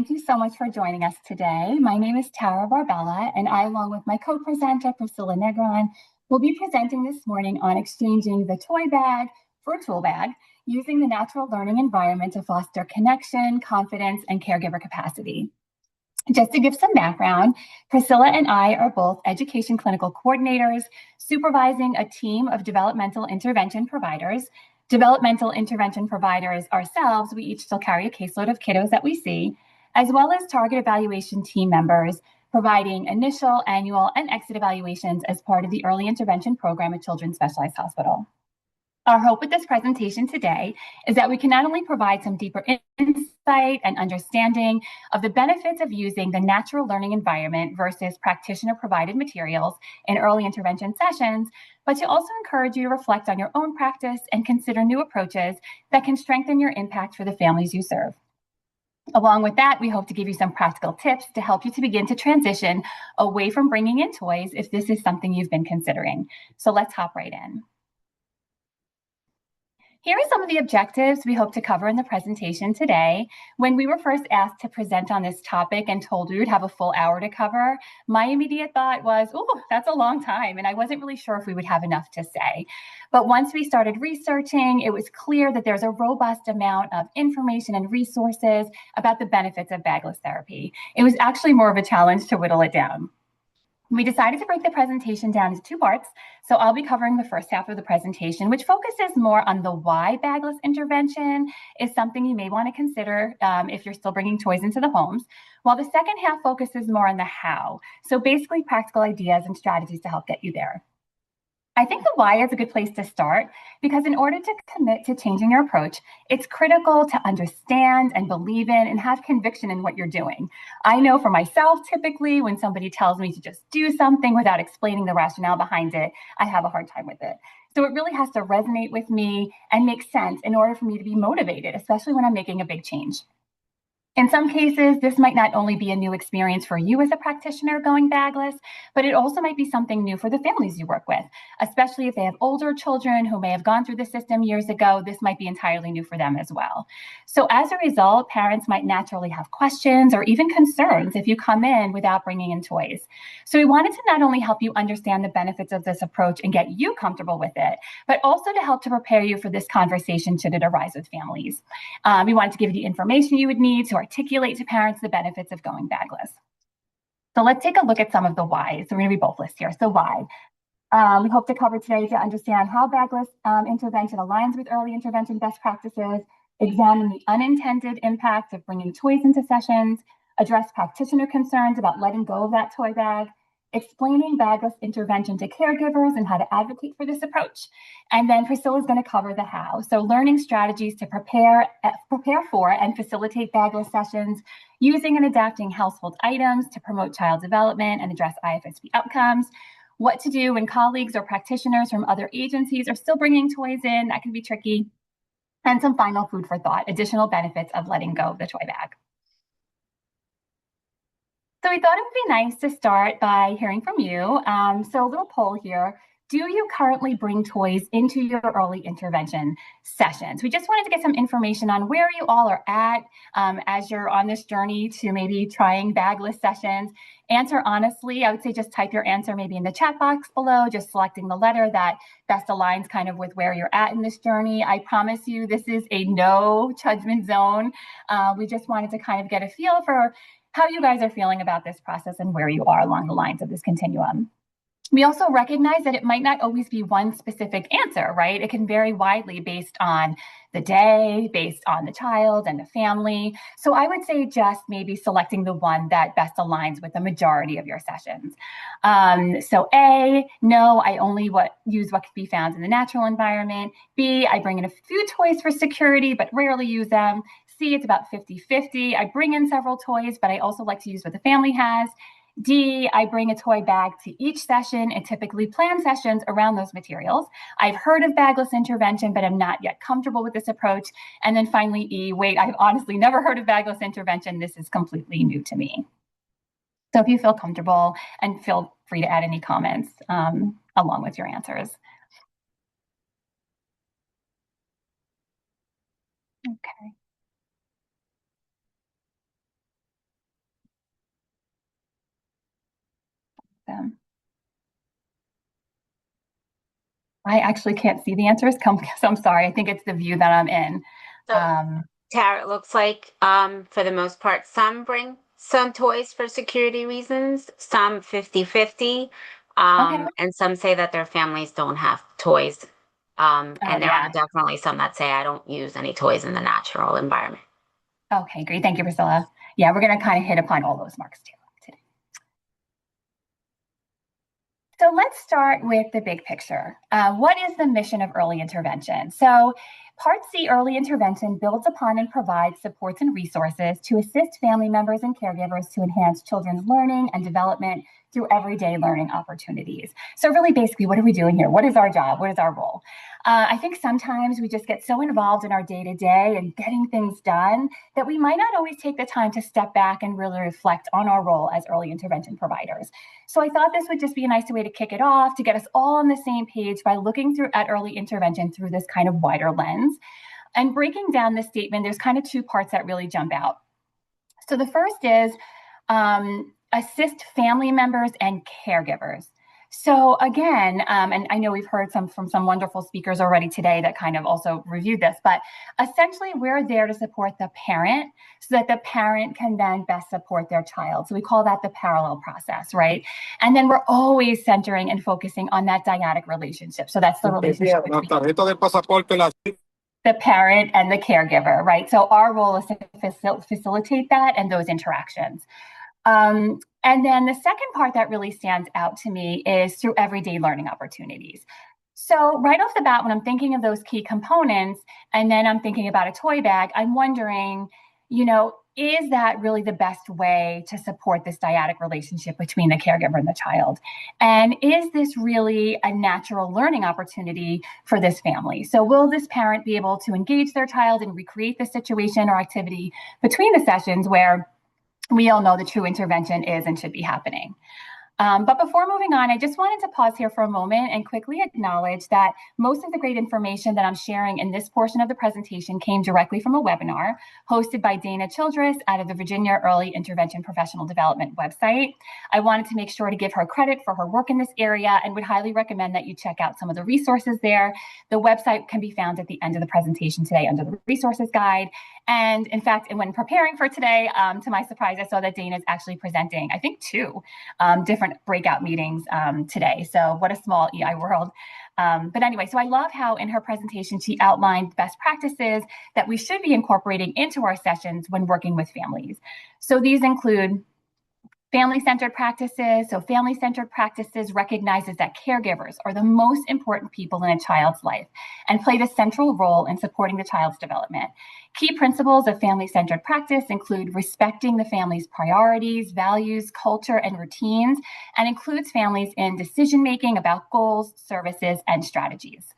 Thank you so much for joining us today. My name is Tara Barbella, and I, along with my co-presenter, Priscilla Negron, will be presenting this morning on exchanging the toy bag for a tool bag using the natural learning environment to foster connection, confidence, and caregiver capacity. Just to give some background, Priscilla and I are both education clinical coordinators supervising a team of developmental intervention providers. Developmental intervention providers ourselves, we each still carry a caseload of kiddos that we see, as well as target evaluation team members providing initial, annual, and exit evaluations as part of the early intervention program at Children's Specialized Hospital. Our hope with this presentation today is that we can not only provide some deeper insight and understanding of the benefits of using the natural learning environment versus practitioner-provided materials in early intervention sessions, but to also encourage you to reflect on your own practice and consider new approaches that can strengthen your impact for the families you serve. Along with that, we hope to give you some practical tips to help you to begin to transition away from bringing in toys if this is something you've been considering. So let's hop right in. Here are some of the objectives we hope to cover in the presentation today. When we were first asked to present on this topic and told we would have a full hour to cover, my immediate thought was, oh, that's a long time. And I wasn't really sure if we would have enough to say. But once we started researching, it was clear that there's a robust amount of information and resources about the benefits of bagless therapy. It was actually more of a challenge to whittle it down. We decided to break the presentation down into two parts. So I'll be covering the first half of the presentation, which focuses more on the why bagless intervention is something you may want to consider if you're still bringing toys into the homes, while the second half focuses more on the how. So basically practical ideas and strategies to help get you there. I think the why is a good place to start because in order to commit to changing your approach, it's critical to understand and believe in and have conviction in what you're doing. I know for myself, typically when somebody tells me to just do something without explaining the rationale behind it, I have a hard time with it. So it really has to resonate with me and make sense in order for me to be motivated, especially when I'm making a big change. In some cases, this might not only be a new experience for you as a practitioner going bagless, but it also might be something new for the families you work with, especially if they have older children who may have gone through the system years ago. This might be entirely new for them as well. So as a result, parents might naturally have questions or even concerns if you come in without bringing in toys. So we wanted to not only help you understand the benefits of this approach and get you comfortable with it, but also to help to prepare you for this conversation should it arise with families. We wanted to give you the information you would need to articulate to parents the benefits of going bagless. So let's take a look at some of the whys. So we're going to be both lists here. So why? We hope to cover today to understand how bagless intervention aligns with early intervention best practices, examine the unintended impact of bringing toys into sessions, address practitioner concerns about letting go of that toy bag, explaining bagless intervention to caregivers and how to advocate for this approach. And then Priscilla is going to cover the how. So learning strategies to prepare for and facilitate bagless sessions, using and adapting household items to promote child development and address IFSP outcomes, what to do when colleagues or practitioners from other agencies are still bringing toys in. That can be tricky. And some final food for thought, additional benefits of letting go of the toy bag. So we thought it would be nice to start by hearing from you. So a little poll here. Do you currently bring toys into your early intervention sessions? We just wanted to get some information on where you all are at as you're on this journey to maybe trying bagless sessions. Answer honestly. I would say just type your answer maybe in the chat box below, just selecting the letter that best aligns kind of with where you're at in this journey. I promise you this is a no judgment zone. We just wanted to kind of get a feel for how you guys are feeling about this process and where you are along the lines of this continuum. We also recognize that it might not always be one specific answer, right? It can vary widely based on the day, based on the child and the family. So I would say just maybe selecting the one that best aligns with the majority of your sessions. So A, no, I only use what can be found in the natural environment. B, I bring in a few toys for security, but rarely use them. C, it's about 50-50. I bring in several toys, but I also like to use what the family has. D, I bring a toy bag to each session and typically plan sessions around those materials. I've heard of bagless intervention, but I'm not yet comfortable with this approach. And then finally, E, wait, I've honestly never heard of bagless intervention. This is completely new to me. So if you feel comfortable, and feel free to add any comments along with your answers. Okay. Awesome. I actually can't see the answers. So I'm sorry. I think it's the view that I'm in. So, Um, Tara, it looks like for the most part, some bring some toys for security reasons, some 50-50, okay. and some say that their families don't have toys. Oh, And there are yeah. definitely some that say I don't use any toys in the natural environment. Okay, great. Thank you, Priscilla. Yeah, we're going to kind of hit upon all those marks too today. So let's start with the big picture. What is the mission of early intervention? So, Part C early intervention builds upon and provides supports and resources to assist family members and caregivers to enhance children's learning and development through everyday learning opportunities. So, really, basically, what are we doing here? What is our job? What is our role? I think sometimes we just get so involved in our day to day and getting things done that we might not always take the time to step back and really reflect on our role as early intervention providers. So I thought this would just be a nice way to kick it off, to get us all on the same page by looking through at early intervention through this kind of wider lens. And breaking down the statement, there's kind of two parts that really jump out. So the first is assist family members and caregivers. So again, and I know we've heard from some wonderful speakers already today that kind of also reviewed this, but essentially we're there to support the parent so that the parent can then best support their child. So we call that the parallel process, right? And then we're always centering and focusing on that dyadic relationship. So that's the relationship between the parent and the caregiver, right? So our role is to facilitate that and those interactions. And then the second part that really stands out to me is through everyday learning opportunities. So, right off the bat, when I'm thinking of those key components, and then I'm thinking about a toy bag, I'm wondering, is that really the best way to support this dyadic relationship between the caregiver and the child? And is this really a natural learning opportunity for this family? So, will this parent be able to engage their child and recreate the situation or activity between the sessions where we all know the true intervention is and should be happening? But before moving on, I just wanted to pause here for a moment and quickly acknowledge that most of the great information that I'm sharing in this portion of the presentation came directly from a webinar hosted by Dana Childress out of the Virginia Early Intervention Professional Development website. I wanted to make sure to give her credit for her work in this area and would highly recommend that you check out some of the resources there. The website can be found at the end of the presentation today under the resources guide. And in fact, when preparing for today, to my surprise, I saw that Dana is actually presenting, I think, two different breakout meetings today. So what a small EI world. But anyway, so I love how in her presentation, she outlined best practices that we should be incorporating into our sessions when working with families. So these include family-centered practices. So family-centered practices recognizes that caregivers are the most important people in a child's life and play the central role in supporting the child's development. Key principles of family-centered practice include respecting the family's priorities, values, culture, and routines, and includes families in decision-making about goals, services, and strategies.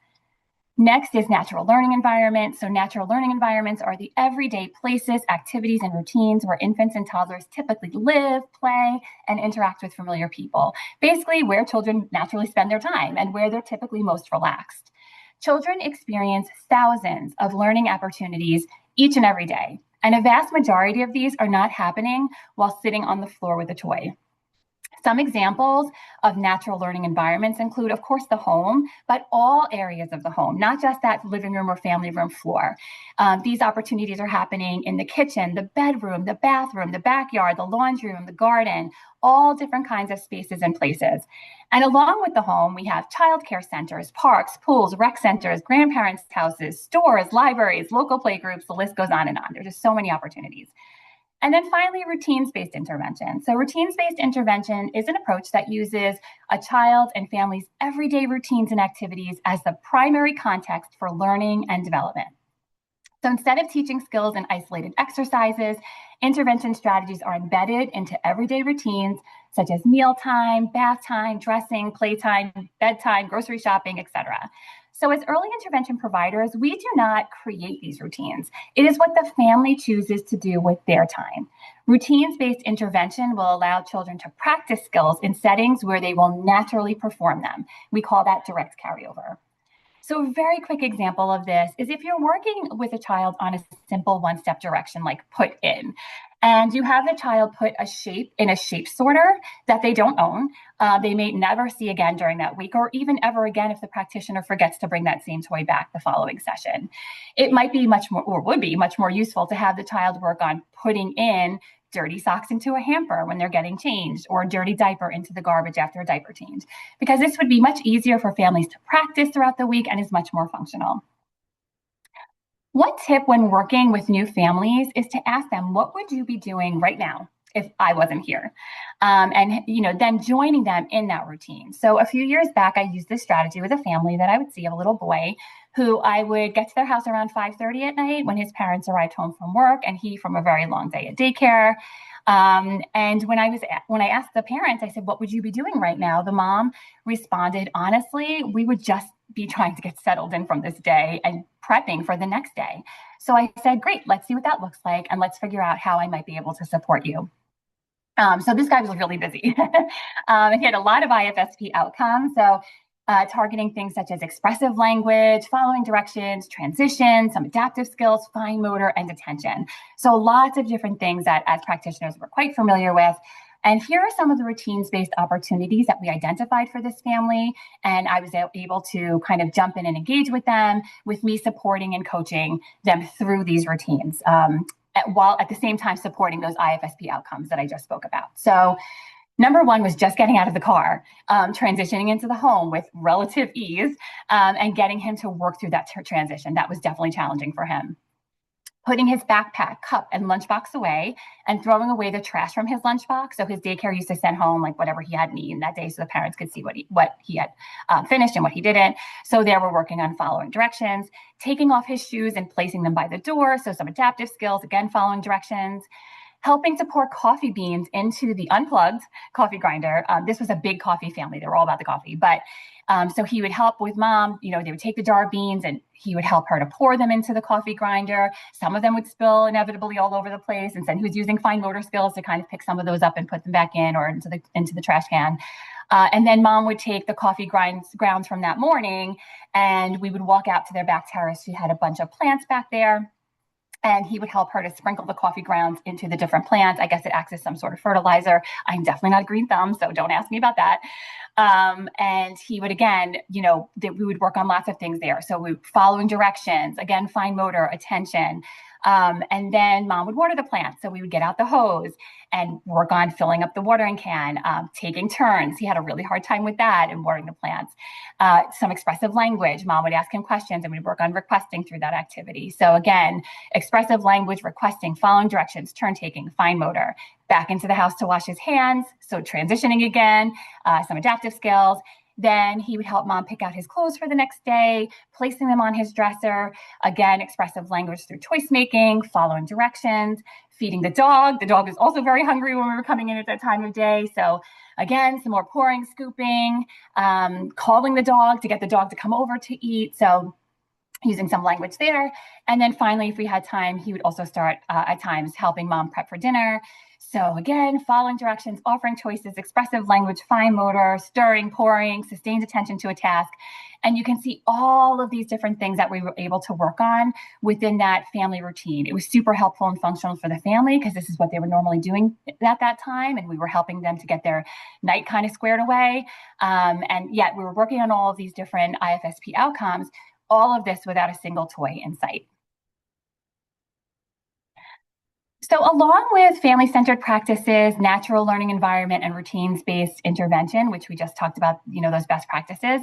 Next is natural learning environments. So natural learning environments are the everyday places, activities, and routines where infants and toddlers typically live, play, and interact with familiar people. Basically, where children naturally spend their time and where they're typically most relaxed. Children experience thousands of learning opportunities each and every day, and a vast majority of these are not happening while sitting on the floor with a toy. Some examples of natural learning environments include, of course, the home, but all areas of the home, not just that living room or family room floor. These opportunities are happening in the kitchen, the bedroom, the bathroom, the backyard, the laundry room, the garden, all different kinds of spaces and places. And along with the home, we have childcare centers, parks, pools, rec centers, grandparents' houses, stores, libraries, local playgroups, the list goes on and on. There's just so many opportunities. And then finally, routines-based intervention. So routines-based intervention is an approach that uses a child and family's everyday routines and activities as the primary context for learning and development. So instead of teaching skills in isolated exercises, intervention strategies are embedded into everyday routines such as mealtime, bath time, dressing, playtime, bedtime, grocery shopping, etc. So as early intervention providers, we do not create these routines. It is what the family chooses to do with their time. Routines-based intervention will allow children to practice skills in settings where they will naturally perform them. We call that direct carryover. So a very quick example of this is if you're working with a child on a simple one-step direction like put in, And you have the child put a shape in a shape sorter that they don't own. They may never see again during that week, or even ever again if the practitioner forgets to bring that same toy back the following session. It might be much more, or would be much more useful to have the child work on putting in dirty socks into a hamper when they're getting changed, or a dirty diaper into the garbage after a diaper change, because this would be much easier for families to practice throughout the week and is much more functional. One tip when working with new families is to ask them, what would you be doing right now if I wasn't here? Then joining them in that routine. So a few years back, I used this strategy with a family that I would see, a little boy who I would get to their house around 5:30 at night when his parents arrived home from work and he from a very long day at daycare. And when I asked the parents, I said, what would you be doing right now? The mom responded, honestly, we would just be trying to get settled in from this day and prepping for the next day. So I said, great, let's see what that looks like. And let's figure out how I might be able to support you. So this guy was really busy. And he had a lot of IFSP outcomes. So targeting things such as expressive language, following directions, transition, some adaptive skills, fine motor, and attention. So lots of different things that as practitioners we're quite familiar with. And here are some of the routines-based opportunities that we identified for this family. And I was able to kind of jump in and engage with them, with me supporting and coaching them through these routines, while at the same time supporting those IFSP outcomes that I just spoke about. So number one was just getting out of the car, transitioning into the home with relative ease, and getting him to work through that transition. That was definitely challenging for him. Putting his backpack, cup, and lunchbox away and throwing away the trash from his lunchbox. So his daycare used to send home like whatever he hadn't eaten that day so the parents could see what he had finished and what he didn't. So there we're working on following directions, taking off his shoes and placing them by the door. So some adaptive skills, again, following directions. Helping to pour coffee beans into the unplugged coffee grinder. This was a big coffee family. They were all about the coffee. But so he would help with mom. They would take the jar of beans and he would help her to pour them into the coffee grinder. Some of them would spill inevitably all over the place. And then he was using fine motor skills to kind of pick some of those up and put them back in or into the trash can. And then mom would take the coffee grounds from that morning and we would walk out to their back terrace. She had a bunch of plants back there. And he would help her to sprinkle the coffee grounds into the different plants. I guess it acts as some sort of fertilizer. I'm definitely not a green thumb, so don't ask me about that. And he would, again, we would work on lots of things there. So we following directions, again, fine motor, attention. And then mom would water the plants. So we would get out the hose and work on filling up the watering can, taking turns. He had a really hard time with that and watering the plants. Some expressive language. Mom would ask him questions and we'd work on requesting through that activity. So again, expressive language, requesting, following directions, turn taking, fine motor. Back into the house to wash his hands. So transitioning again, some adaptive skills. Then he would help mom pick out his clothes for the next day, placing them on his dresser. Again, expressive language through choice making, following directions, feeding the dog. The dog was also very hungry when we were coming in at that time of day. So again, some more pouring, scooping, calling the dog to get the dog to come over to eat. So using some language there. And then finally, if we had time, he would also start at times helping mom prep for dinner. So again, following directions, offering choices, expressive language, fine motor, stirring, pouring, sustained attention to a task. And you can see all of these different things that we were able to work on within that family routine. It was super helpful and functional for the family because this is what they were normally doing at that time. And we were helping them to get their night kind of squared away. And yet we were working on all of these different IFSP outcomes, all of this without a single toy in sight. So along with family-centered practices, natural learning environment, and routines-based intervention, which we just talked about, those best practices,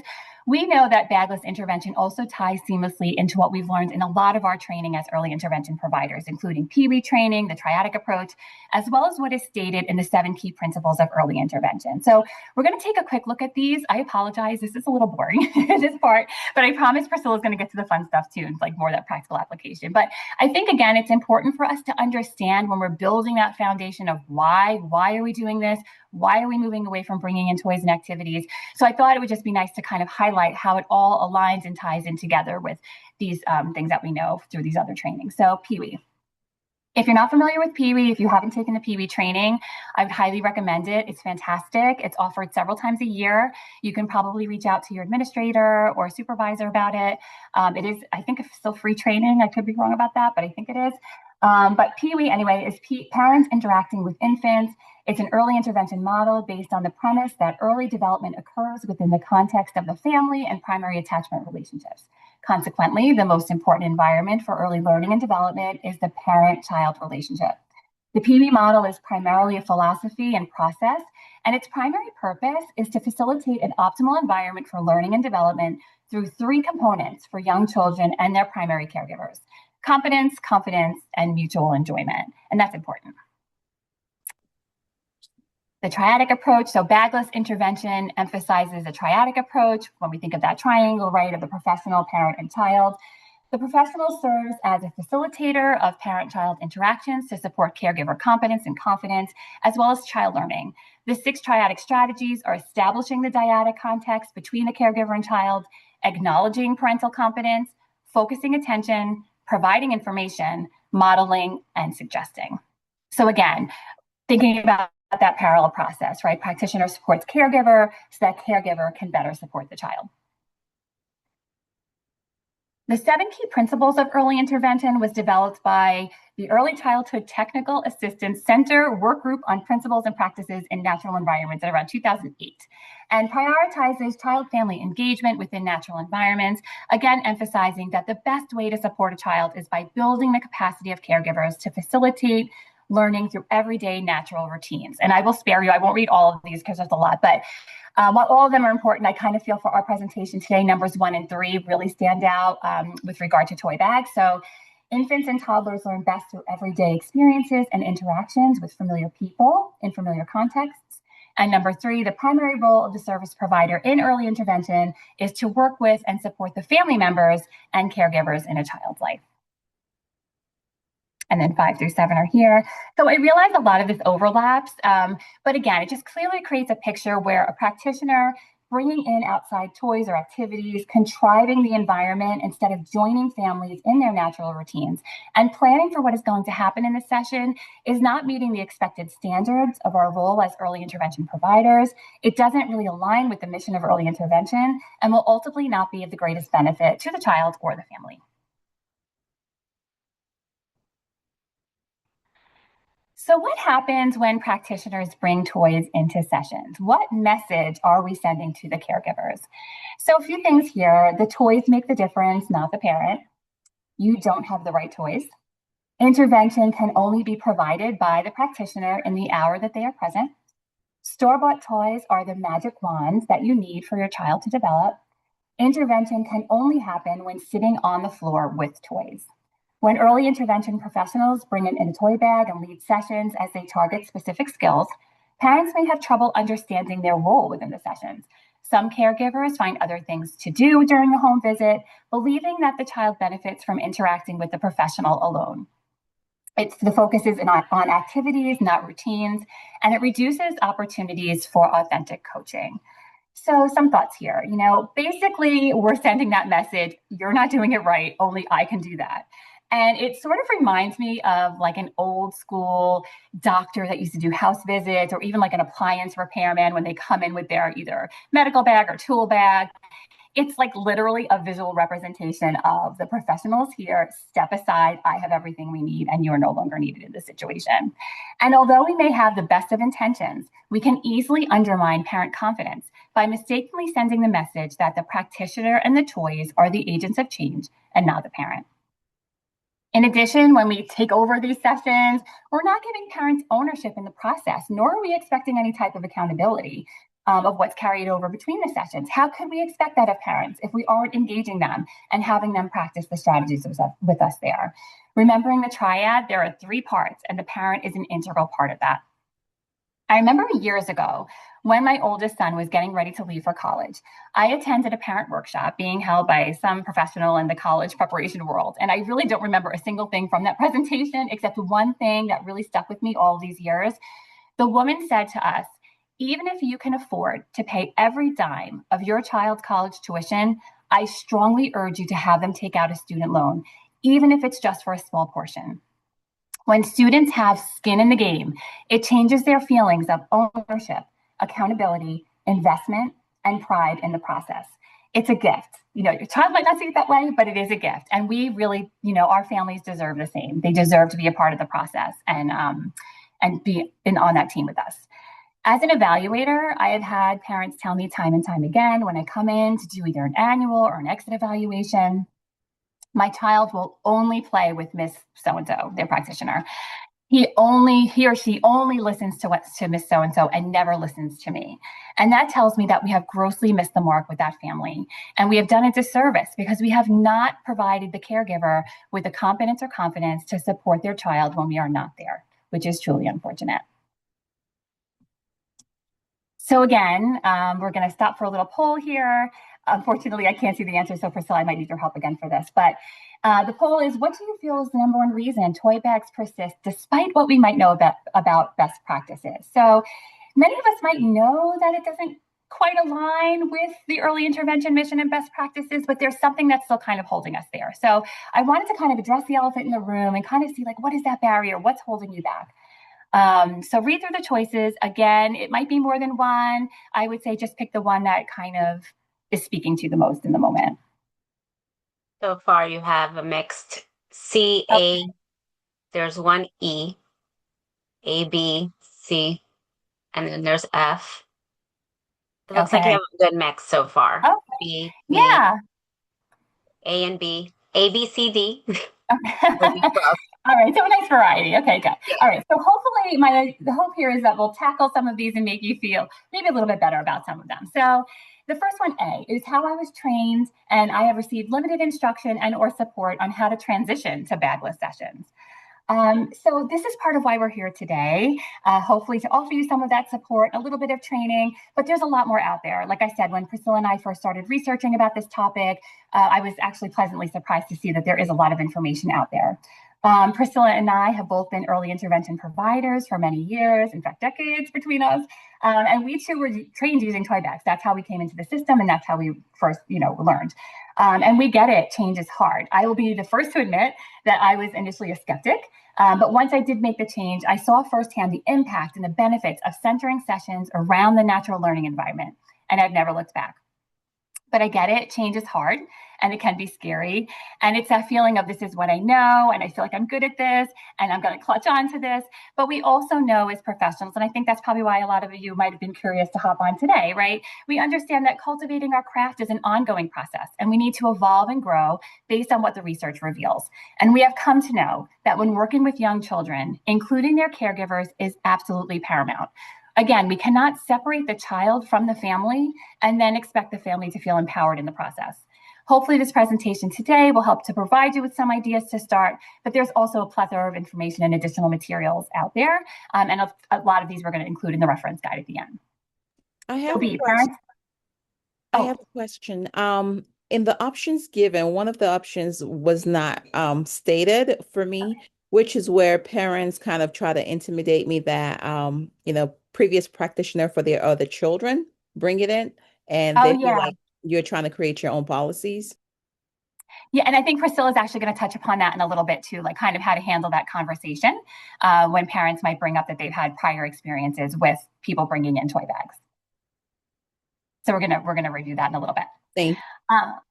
we know that bagless intervention also ties seamlessly into what we've learned in a lot of our training as early intervention providers, including Pee-wee training, the triadic approach, as well as what is stated in the 7 key principles of early intervention. So we're going to take a quick look at these. I apologize, this is a little boring, this part, but I promise Priscilla's going to get to the fun stuff too, and like more of that practical application. But I think, again, it's important for us to understand when we're building that foundation of why are we doing this? Why are we moving away from bringing in toys and activities? So I thought it would just be nice to kind of highlight how it all aligns and ties in together with these things that we know through these other trainings. So Pee-wee. If you're not familiar with Pee-wee, if you haven't taken the Pee-wee training, I would highly recommend it. It's fantastic. It's offered several times a year. You can probably reach out to your administrator or supervisor about it. It is, I think, still free training. I could be wrong about that, but I think it is. But PWE, anyway, is parents interacting with infants. It's an early intervention model based on the premise that early development occurs within the context of the family and primary attachment relationships. Consequently, the most important environment for early learning and development is the parent-child relationship. The PWE model is primarily a philosophy and process, and its primary purpose is to facilitate an optimal environment for learning and development through three components for young children and their primary caregivers: competence, confidence, and mutual enjoyment. And that's important. The triadic approach, so bagless intervention emphasizes a triadic approach. When we think of that triangle, right, of the professional, parent, and child, the professional serves as a facilitator of parent-child interactions to support caregiver competence and confidence, as well as child learning. The 6 triadic strategies are establishing the dyadic context between the caregiver and child, acknowledging parental competence, focusing attention, providing information, modeling, and suggesting. So again, thinking about that parallel process, right? Practitioner supports caregiver so that caregiver can better support the child. The 7 key principles of early intervention was developed by the Early Childhood Technical Assistance Center Work Group on Principles and Practices in Natural Environments in around 2008, and prioritizes child-family engagement within natural environments, again emphasizing that the best way to support a child is by building the capacity of caregivers to facilitate learning through everyday natural routines. And I will spare you, I won't read all of these because there's a lot, but while all of them are important, I kind of feel for our presentation today, numbers 1 and 3 really stand out with regard to toy bags. So infants and toddlers learn best through everyday experiences and interactions with familiar people in familiar contexts. And number 3, the primary role of the service provider in early intervention is to work with and support the family members and caregivers in a child's life. And then 5 through 7 are here. So I realize a lot of this overlaps, but again, it just clearly creates a picture where a practitioner bringing in outside toys or activities, contriving the environment instead of joining families in their natural routines, and planning for what is going to happen in the session is not meeting the expected standards of our role as early intervention providers. It doesn't really align with the mission of early intervention and will ultimately not be of the greatest benefit to the child or the family. So what happens when practitioners bring toys into sessions? What message are we sending to the caregivers? So a few things here. The toys make the difference, not the parent. You don't have the right toys. Intervention can only be provided by the practitioner in the hour that they are present. Store-bought toys are the magic wands that you need for your child to develop. Intervention can only happen when sitting on the floor with toys. When early intervention professionals bring in a toy bag and lead sessions as they target specific skills, parents may have trouble understanding their role within the sessions. Some caregivers find other things to do during the home visit, believing that the child benefits from interacting with the professional alone. The focus is on activities, not routines, and it reduces opportunities for authentic coaching. So some thoughts here, basically we're sending that message, you're not doing it right, only I can do that. And it sort of reminds me of like an old school doctor that used to do house visits, or even like an appliance repairman when they come in with their either medical bag or tool bag. It's like literally a visual representation of the professionals here. Step aside, I have everything we need, and you are no longer needed in this situation. And although we may have the best of intentions, we can easily undermine parent confidence by mistakenly sending the message that the practitioner and the toys are the agents of change and not the parent. In addition, when we take over these sessions, we're not giving parents ownership in the process, nor are we expecting any type of accountability of what's carried over between the sessions. How could we expect that of parents if we aren't engaging them and having them practice the strategies with us there? Remembering the triad, there are 3 parts, and the parent is an integral part of that. I remember years ago when my oldest son was getting ready to leave for college, I attended a parent workshop being held by some professional in the college preparation world. And I really don't remember a single thing from that presentation, except one thing that really stuck with me all these years. The woman said to us, even if you can afford to pay every dime of your child's college tuition, I strongly urge you to have them take out a student loan, even if it's just for a small portion. When students have skin in the game, it changes their feelings of ownership, accountability, investment, and pride in the process. it's a gift. Your child might not see it that way, but it is a gift. And we really, our families deserve the same. They deserve to be a part of the process and be on that team with us. As an evaluator, I have had parents tell me time and time again when I come in to do either an annual or an exit evaluation, my child will only play with Miss So-and-so, their practitioner. He or she only listens to Miss So-and-so and never listens to me. And that tells me that we have grossly missed the mark with that family. And we have done a disservice because we have not provided the caregiver with the competence or confidence to support their child when we are not there, which is truly unfortunate. So again, we're going to stop for a little poll here. Unfortunately, I can't see the answer, so Priscilla, I might need your help again for this. But the poll is, what do you feel is the number one reason toy bags persist despite what we might know about best practices? So many of us might know that it doesn't quite align with the early intervention mission and best practices, but there's something that's still kind of holding us there. So I wanted to kind of address the elephant in the room and kind of see, like, what is that barrier? What's holding you back? So read through the choices. Again, it might be more than one. I would say just pick the one that kind of is speaking to you the most in the moment. So far, you have a mixed C, A, there's one E, A, B, C, and then there's F. It looks like you have a good mix so far. Okay. B, Yeah. A and B, A, B, C, D. All right, so a nice variety. Okay, good. Yeah. All right, so hopefully the hope here is that we'll tackle some of these and make you feel maybe a little bit better about some of them. So the first one, A, is how I was trained, and I have received limited instruction and or support on how to transition to bagless sessions. So this is part of why we're here today, hopefully to offer you some of that support, a little bit of training, but there's a lot more out there. Like I said, when Priscilla and I first started researching about this topic, I was actually pleasantly surprised to see that there is a lot of information out there. Priscilla and I have both been early intervention providers for many years, in fact, decades between us. And we too were trained using toy bags. That's how we came into the system, and that's how we first, learned. And we get it, change is hard. I will be the first to admit that I was initially a skeptic. But once I did make the change, I saw firsthand the impact and the benefits of centering sessions around the natural learning environment. And I've never looked back. But I get it, change is hard and it can be scary. And it's that feeling of this is what I know and I feel like I'm good at this and I'm going to clutch on to this. But we also know as professionals, and I think that's probably why a lot of you might have been curious to hop on today, right? We understand that cultivating our craft is an ongoing process and we need to evolve and grow based on what the research reveals. And we have come to know that when working with young children, including their caregivers is absolutely paramount. Again, we cannot separate the child from the family and then expect the family to feel empowered in the process. Hopefully this presentation today will help to provide you with some ideas to start, but there's also a plethora of information and additional materials out there. And a lot of these we're going to include in the reference guide at the end. I have a question. In the options given, one of the options was not stated for me, which is where parents kind of try to intimidate me that, previous practitioner for their other children bring it in, and they feel like you're trying to create your own policies. Yeah, and I think Priscilla is actually going to touch upon that in a little bit too, like kind of how to handle that conversation when parents might bring up that they've had prior experiences with people bringing in toy bags. So we're gonna review that in a little bit. Thanks.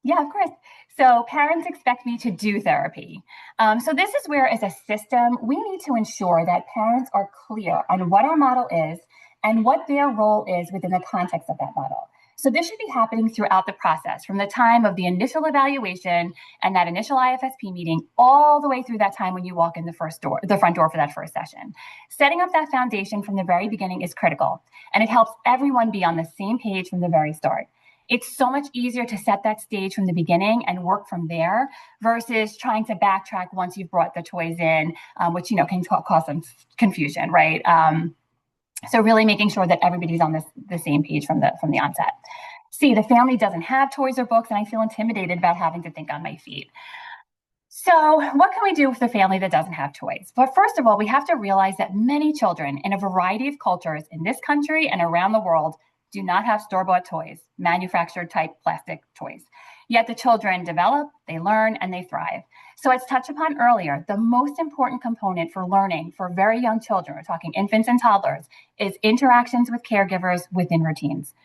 Yeah, of course. So parents expect me to do therapy. So this is where, as a system, we need to ensure that parents are clear on what our model is and what their role is within the context of that model. So this should be happening throughout the process, from the time of the initial evaluation and that initial IFSP meeting, all the way through that time when you walk in the front door for that first session. Setting up that foundation from the very beginning is critical, and it helps everyone be on the same page from the very start. It's so much easier to set that stage from the beginning and work from there versus trying to backtrack once you've brought the toys in, which can cause some confusion, right? So really making sure that everybody's on the same page from the onset. See, the family doesn't have toys or books, and I feel intimidated about having to think on my feet. So what can we do with the family that doesn't have toys? But first of all, we have to realize that many children in a variety of cultures in this country and around the world do not have store-bought toys, manufactured type plastic toys. Yet the children develop, they learn, and they thrive. So as touched upon earlier, the most important component for learning for very young children, we're talking infants and toddlers, is interactions with caregivers within routines.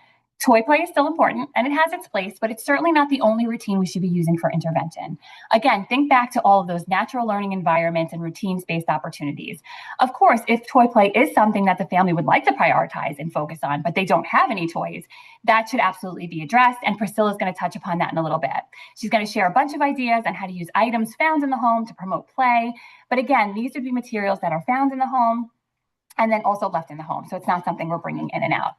Toy play is still important and it has its place, but it's certainly not the only routine we should be using for intervention. Again, think back to all of those natural learning environments and routines-based opportunities. Of course, if toy play is something that the family would like to prioritize and focus on, but they don't have any toys, that should absolutely be addressed. And Priscilla is going to touch upon that in a little bit. She's going to share a bunch of ideas on how to use items found in the home to promote play. But again, these would be materials that are found in the home and then also left in the home. So it's not something we're bringing in and out.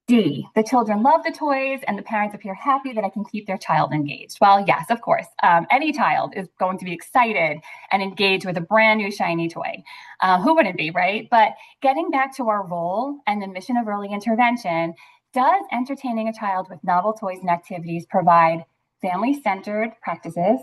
D, the children love the toys and the parents appear happy that I can keep their child engaged. Well, yes, of course. Any child is going to be excited and engaged with a brand new shiny toy. Who wouldn't be, right? But getting back to our role and the mission of early intervention, does entertaining a child with novel toys and activities provide family-centered practices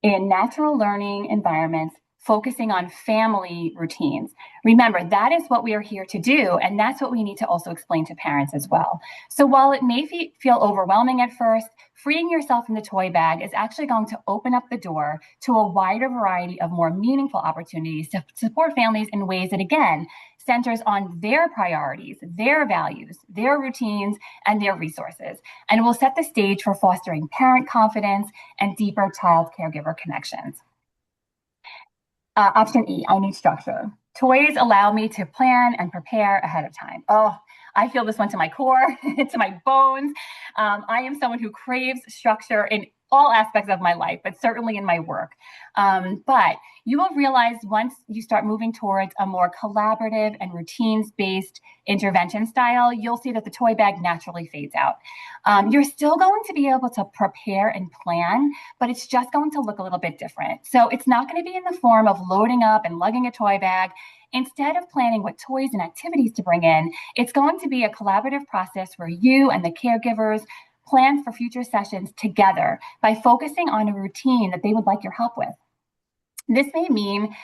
in natural learning environments focusing on family routines? Remember, that is what we are here to do, and that's what we need to also explain to parents as well. So while it may feel overwhelming at first, freeing yourself from the toy bag is actually going to open up the door to a wider variety of more meaningful opportunities to support families in ways that, again, centers on their priorities, their values, their routines, and their resources. And it will set the stage for fostering parent confidence and deeper child-caregiver connections. Option E, I need structure. Toys allow me to plan and prepare ahead of time. Oh, I feel this one to my core, to my bones. I am someone who craves structure in all aspects of my life, but certainly in my work. But you will realize once you start moving towards a more collaborative and routines-based intervention style, you'll see that the toy bag naturally fades out. You're still going to be able to prepare and plan, but it's just going to look a little bit different. So it's not going to be in the form of loading up and lugging a toy bag. Instead of planning what toys and activities to bring in, it's going to be a collaborative process where you and the caregivers plan for future sessions together by focusing on a routine that they would like your help with. This may mean,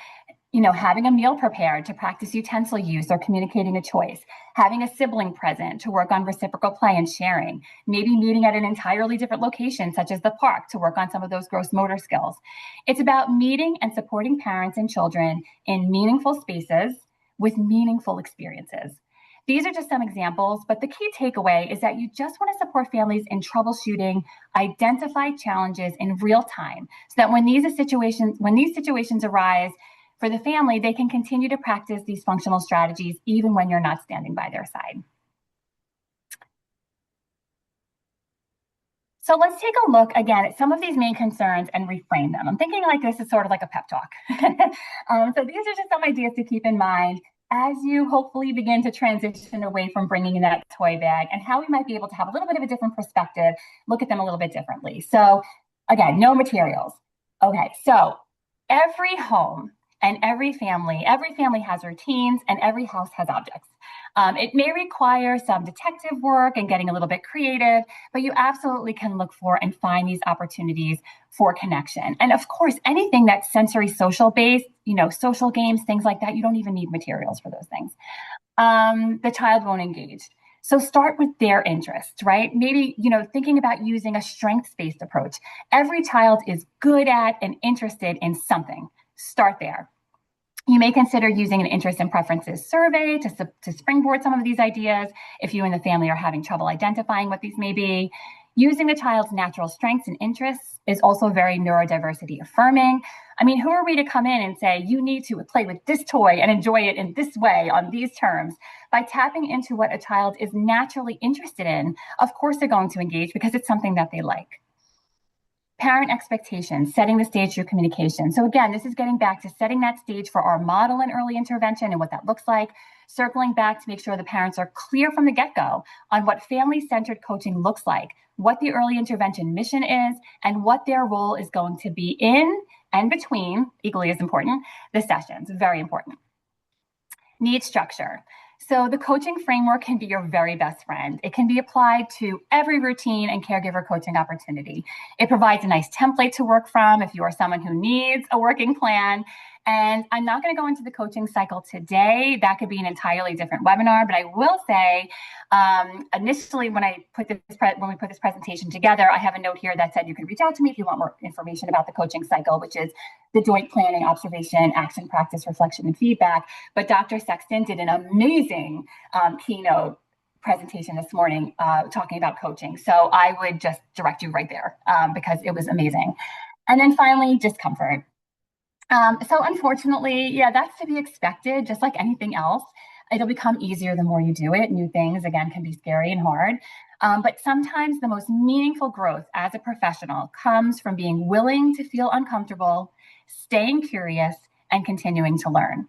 having a meal prepared to practice utensil use or communicating a choice, having a sibling present to work on reciprocal play and sharing, maybe meeting at an entirely different location, such as the park, to work on some of those gross motor skills. It's about meeting and supporting parents and children in meaningful spaces with meaningful experiences. These are just some examples, but the key takeaway is that you just want to support families in troubleshooting, identify challenges in real time, so that when these situations arise for the family, they can continue to practice these functional strategies even when you're not standing by their side. So let's take a look again at some of these main concerns and reframe them. I'm thinking like this is sort of like a pep talk. So these are just some ideas to keep in mind as you hopefully begin to transition away from bringing in that toy bag, and how we might be able to have a little bit of a different perspective, look at them a little bit differently. So again, no materials. Okay, so every home and every family has routines and every house has objects. It may require some detective work and getting a little bit creative, but you absolutely can look for and find these opportunities for connection. And of course, anything that's sensory social based, social games, things like that, you don't even need materials for those things. The child won't engage. So start with their interests, right? Maybe, thinking about using a strengths-based approach. Every child is good at and interested in something. Start there. You may consider using an interest and preferences survey to springboard some of these ideas if you and the family are having trouble identifying what these may be. Using the child's natural strengths and interests is also very neurodiversity affirming. I mean, who are we to come in and say, you need to play with this toy and enjoy it in this way on these terms? By tapping into what a child is naturally interested in, of course they're going to engage because it's something that they like. Parent expectations, setting the stage through communication. So again, this is getting back to setting that stage for our model in early intervention and what that looks like, circling back to make sure the parents are clear from the get-go on what family-centered coaching looks like, what the early intervention mission is, and what their role is going to be in and between, equally as important, the sessions, very important. Need structure. So the coaching framework can be your very best friend. It can be applied to every routine and caregiver coaching opportunity. It provides a nice template to work from if you are someone who needs a working plan. And I'm not going to go into the coaching cycle today. That could be an entirely different webinar, but I will say, initially when we put this presentation together, I have a note here that said you can reach out to me if you want more information about the coaching cycle, which is the joint planning, observation, action, practice, reflection, and feedback. But Dr. Sexton did an amazing keynote presentation this morning talking about coaching. So I would just direct you right there because it was amazing. And then finally, discomfort. So unfortunately, yeah, that's to be expected, just like anything else. It'll become easier the more you do it. New things, again, can be scary and hard. But sometimes the most meaningful growth as a professional comes from being willing to feel uncomfortable, staying curious, and continuing to learn.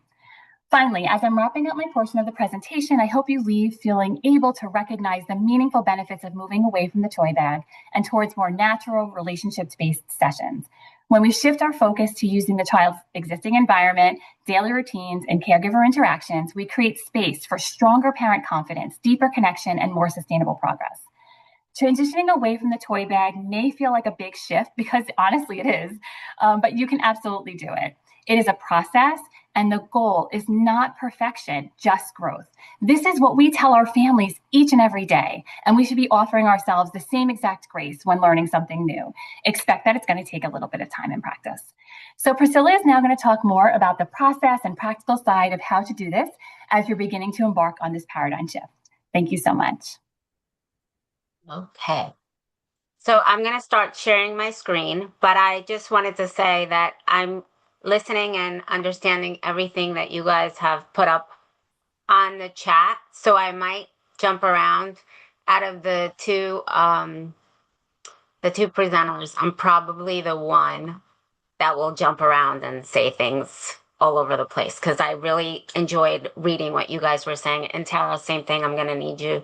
Finally, as I'm wrapping up my portion of the presentation, I hope you leave feeling able to recognize the meaningful benefits of moving away from the toy bag and towards more natural, relationships-based sessions. When we shift our focus to using the child's existing environment, daily routines, and caregiver interactions, we create space for stronger parent confidence, deeper connection, and more sustainable progress. Transitioning away from the toy bag may feel like a big shift because honestly it is, but you can absolutely do it. It is a process, and the goal is not perfection, just growth. This is what we tell our families each and every day, and we should be offering ourselves the same exact grace when learning something new. Expect that it's going to take a little bit of time and practice. So Priscilla is now going to talk more about the process and practical side of how to do this as you're beginning to embark on this paradigm shift. Thank you so much. Okay. So I'm going to start sharing my screen, but I just wanted to say that I'm listening and understanding everything that you guys have put up on the chat. So I might jump around. Out of the two presenters, I'm probably the one that will jump around and say things all over the place because I really enjoyed reading what you guys were saying. And Tara, same thing. I'm going to need you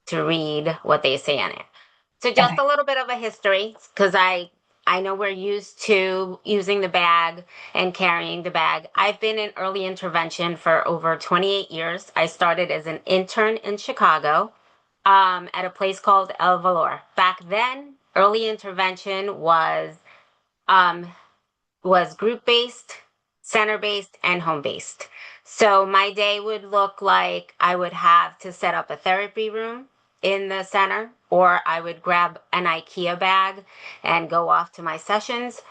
to read what they say in it. So just a little bit of a history, because I know we're used to using the bag and carrying the bag. I've been in early intervention for over 28 years. I started as an intern in Chicago at a place called El Valor. Back then, early intervention was group-based, center-based, and home-based. So my day would look like I would have to set up a therapy room in the center, or I would grab an IKEA bag and go off to my sessions.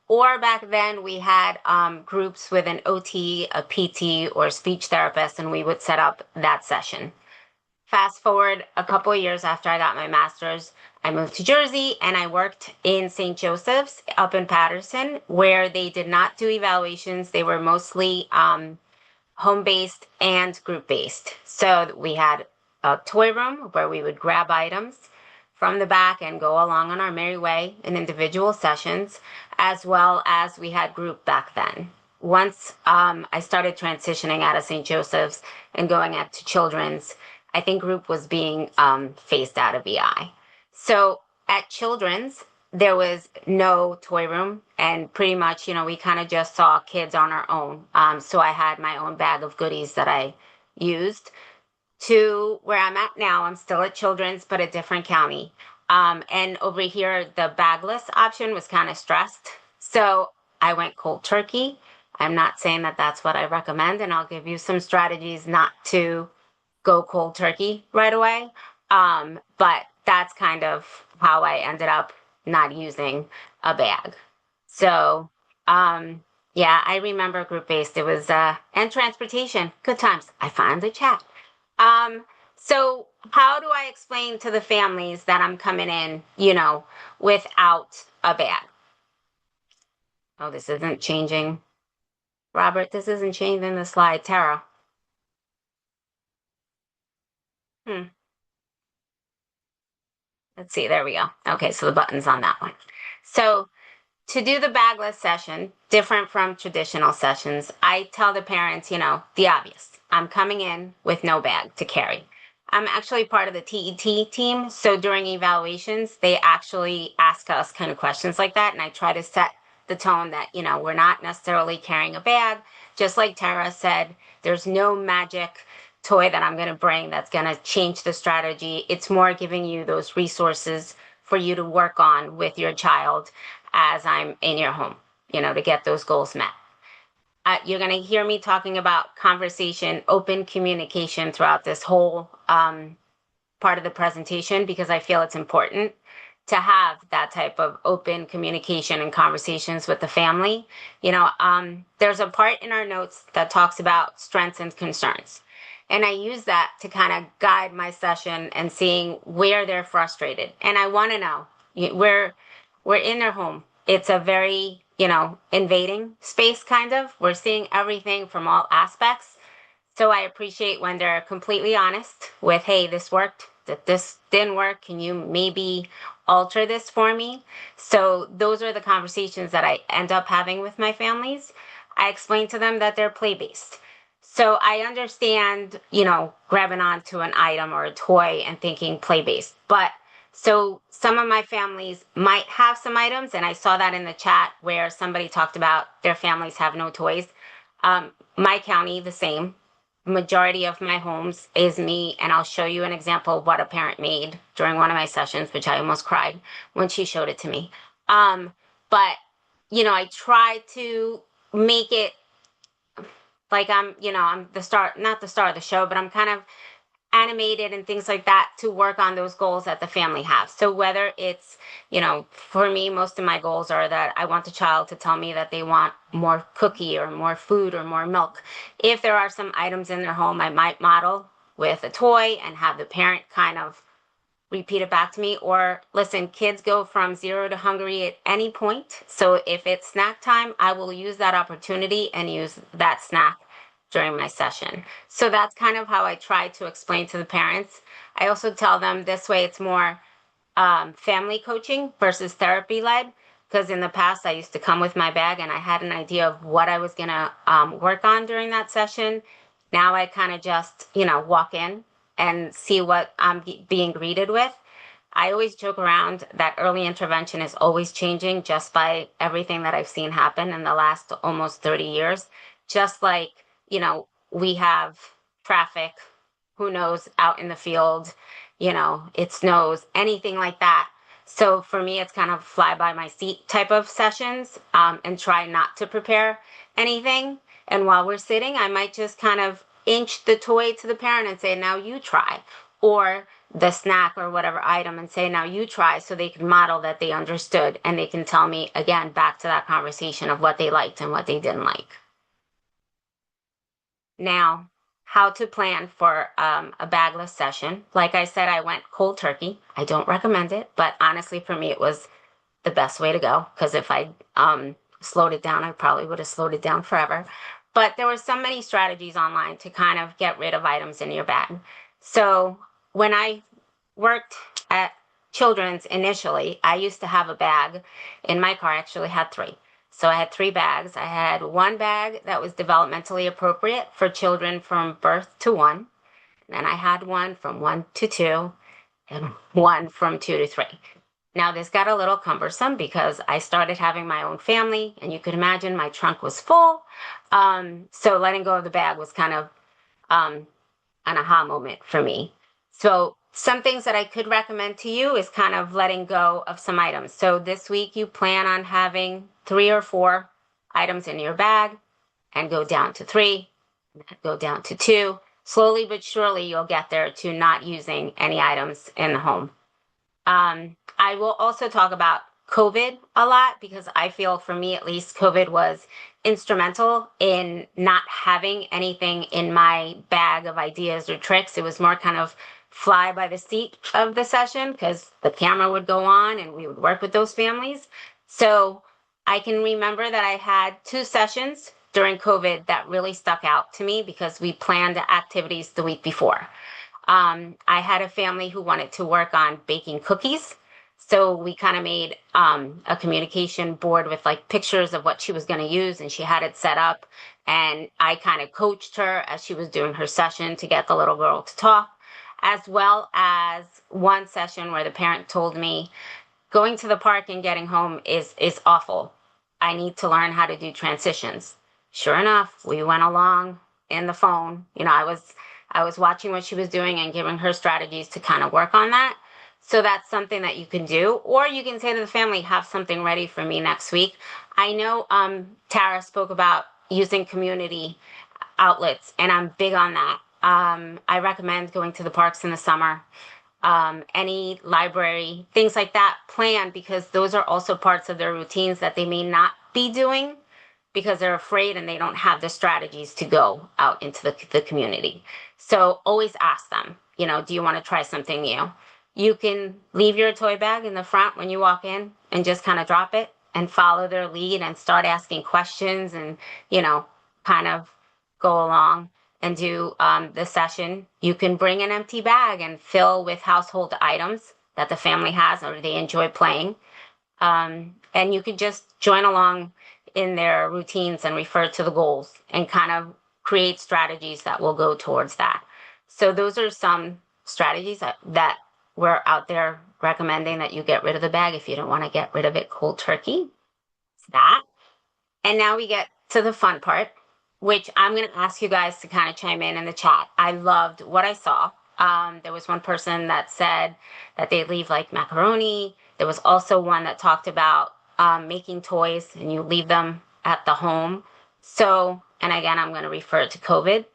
Or back then we had groups with an OT, a PT, or speech therapist, and we would set up that session. Fast forward a couple of years after I got my master's, I moved to Jersey and I worked in St. Joseph's up in Patterson, where they did not do evaluations. They were mostly home-based and group-based. So we had a toy room where we would grab items from the back and go along on our merry way in individual sessions, as well as we had group back then. Once I started transitioning out of St. Joseph's and going out to Children's, I think group was being phased out of EI. So at Children's, there was no toy room, and pretty much, we kind of just saw kids on our own. So I had my own bag of goodies that I used. To where I'm at now, I'm still at Children's, but a different county. And over here, the bagless option was kind of stressed. So I went cold turkey. I'm not saying that that's what I recommend, and I'll give you some strategies not to go cold turkey right away. But that's kind of how I ended up not using a bag. So, yeah, I remember group-based. It was, and transportation, good times. I found the chat. So how do I explain to the families that I'm coming in, without a bag? Oh, this isn't changing. Robert, this isn't changing the slide. Tara. Let's see, there we go. Okay, so the button's on that one. So to do the bagless session, different from traditional sessions, I tell the parents, the obvious. I'm coming in with no bag to carry. I'm actually part of the TET team, so during evaluations, they actually ask us kind of questions like that, and I try to set the tone that, we're not necessarily carrying a bag. Just like Tara said, there's no magic toy that I'm going to bring that's going to change the strategy. It's more giving you those resources for you to work on with your child as I'm in your home, to get those goals met. You're going to hear me talking about conversation, open communication throughout this whole part of the presentation, because I feel it's important to have that type of open communication and conversations with the family. There's a part in our notes that talks about strengths and concerns. And I use that to kind of guide my session and seeing where they're frustrated. And I want to know, we're in their home. It's a very, invading space kind of. We're seeing everything from all aspects. So I appreciate when they're completely honest with, hey, this worked, that this didn't work. Can you maybe alter this for me? So those are the conversations that I end up having with my families. I explain to them that they're play-based. So I understand, grabbing onto an item or a toy and thinking play-based. But so some of my families might have some items, and I saw that in the chat where somebody talked about their families have no toys. My county, the same. Majority of my homes is me, and I'll show you an example of what a parent made during one of my sessions, which I almost cried when she showed it to me. But I try to make it like I'm the star, not the star of the show, but I'm kind of animated and things like that to work on those goals that the family have. So whether it's, for me, most of my goals are that I want the child to tell me that they want more cookie or more food or more milk. If there are some items in their home, I might model with a toy and have the parent kind of repeat it back to me. Or listen, kids go from 0 to hungry at any point. So if it's snack time, I will use that opportunity and use that snack during my session. So that's kind of how I try to explain to the parents. I also tell them this way it's more family coaching versus therapy led. Because in the past, I used to come with my bag and I had an idea of what I was going to work on during that session. Now I kind of just, walk in and see what I'm being greeted with. I always joke around that early intervention is always changing just by everything that I've seen happen in the last almost 30 years. Just like, we have traffic, who knows, out in the field, it snows, anything like that. So for me, it's kind of fly by my seat type of sessions, and try not to prepare anything. And while we're sitting, I might just kind of inch the toy to the parent and say, now you try. Or the snack or whatever item and say, now you try, so they can model that they understood and they can tell me, again, back to that conversation of what they liked and what they didn't like. Now, how to plan for a bagless session. Like I said, I went cold turkey. I don't recommend it, but honestly, for me, it was the best way to go, because if I slowed it down, I probably would have slowed it down forever. But there were so many strategies online to kind of get rid of items in your bag. So when I worked at Children's initially, I used to have a bag in my car. I actually had 3. So I had 3 bags. I had one bag that was developmentally appropriate for children from birth to 1. Then I had one from 1 to 2 and one from 2 to 3. Now this got a little cumbersome because I started having my own family, and you could imagine my trunk was full. So letting go of the bag was kind of an aha moment for me. So some things that I could recommend to you is kind of letting go of some items. So this week you plan on having 3 or 4 items in your bag, and go down to 3, go down to 2. Slowly but surely you'll get there to not using any items in the home. I will also talk about COVID a lot, because I feel, for me at least, COVID was instrumental in not having anything in my bag of ideas or tricks. It was more kind of fly by the seat of the session, because the camera would go on and we would work with those families. So I can remember that I had 2 sessions during COVID that really stuck out to me because we planned activities the week before. I had a family who wanted to work on baking cookies. So we kind of made a communication board with like pictures of what she was going to use, and she had it set up. And I kind of coached her as she was doing her session to get the little girl to talk, as well as one session where the parent told me, going to the park and getting home is awful. I need to learn how to do transitions. Sure enough, we went along in the phone. I was watching what she was doing and giving her strategies to kind of work on that. So that's something that you can do. Or you can say to the family, have something ready for me next week. I know Tara spoke about using community outlets, and I'm big on that. I recommend going to the parks in the summer, any library, things like that, plan, because those are also parts of their routines that they may not be doing because they're afraid and they don't have the strategies to go out into the community. So always ask them, do you want to try something new? You can leave your toy bag in the front when you walk in and just kind of drop it and follow their lead and start asking questions and, kind of go along and do the session. You can bring an empty bag and fill with household items that the family has or they enjoy playing. And you can just join along in their routines and refer to the goals and kind of create strategies that will go towards that. So those are some strategies that we're out there recommending, that you get rid of the bag if you don't want to get rid of it cold turkey. It's that. And now we get to the fun part, which I'm going to ask you guys to kind of chime in the chat. I loved what I saw. There was one person that said that they leave like macaroni. There was also one that talked about making toys and you leave them at the home. So, and again, I'm going to refer to COVID.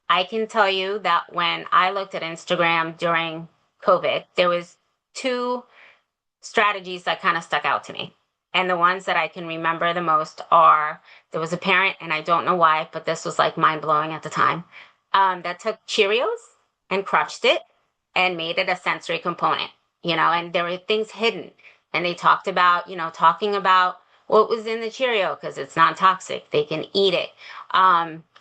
I can tell you that when I looked at Instagram during COVID, there was two strategies that kind of stuck out to me. And the ones that I can remember the most are, there was a parent, and I don't know why, but this was like mind blowing at the time, that took Cheerios and crushed it and made it a sensory component, and there were things hidden. And they talked about, talking about what was in the Cheerio because it's non-toxic. They can eat it.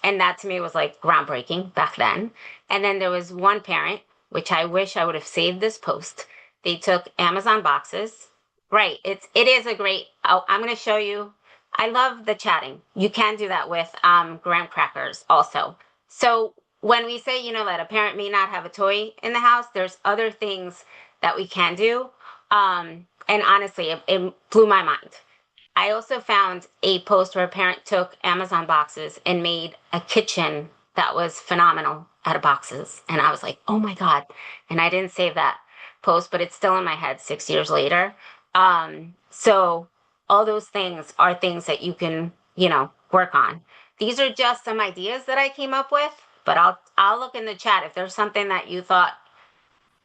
And that to me was like groundbreaking back then. And then there was one parent, which I wish I would have saved this post. They took Amazon boxes. Right. It is a great, I'm going to show you. I love the chatting. You can do that with graham crackers also. So when we say, that a parent may not have a toy in the house, there's other things that we can do. And honestly, it blew my mind. I also found a post where a parent took Amazon boxes and made a kitchen that was phenomenal out of boxes. And I was like, oh my God. And I didn't save that post, but it's still in my head 6 years later. So all those things are things that you can, work on. These are just some ideas that I came up with, but I'll look in the chat. If there's something that you thought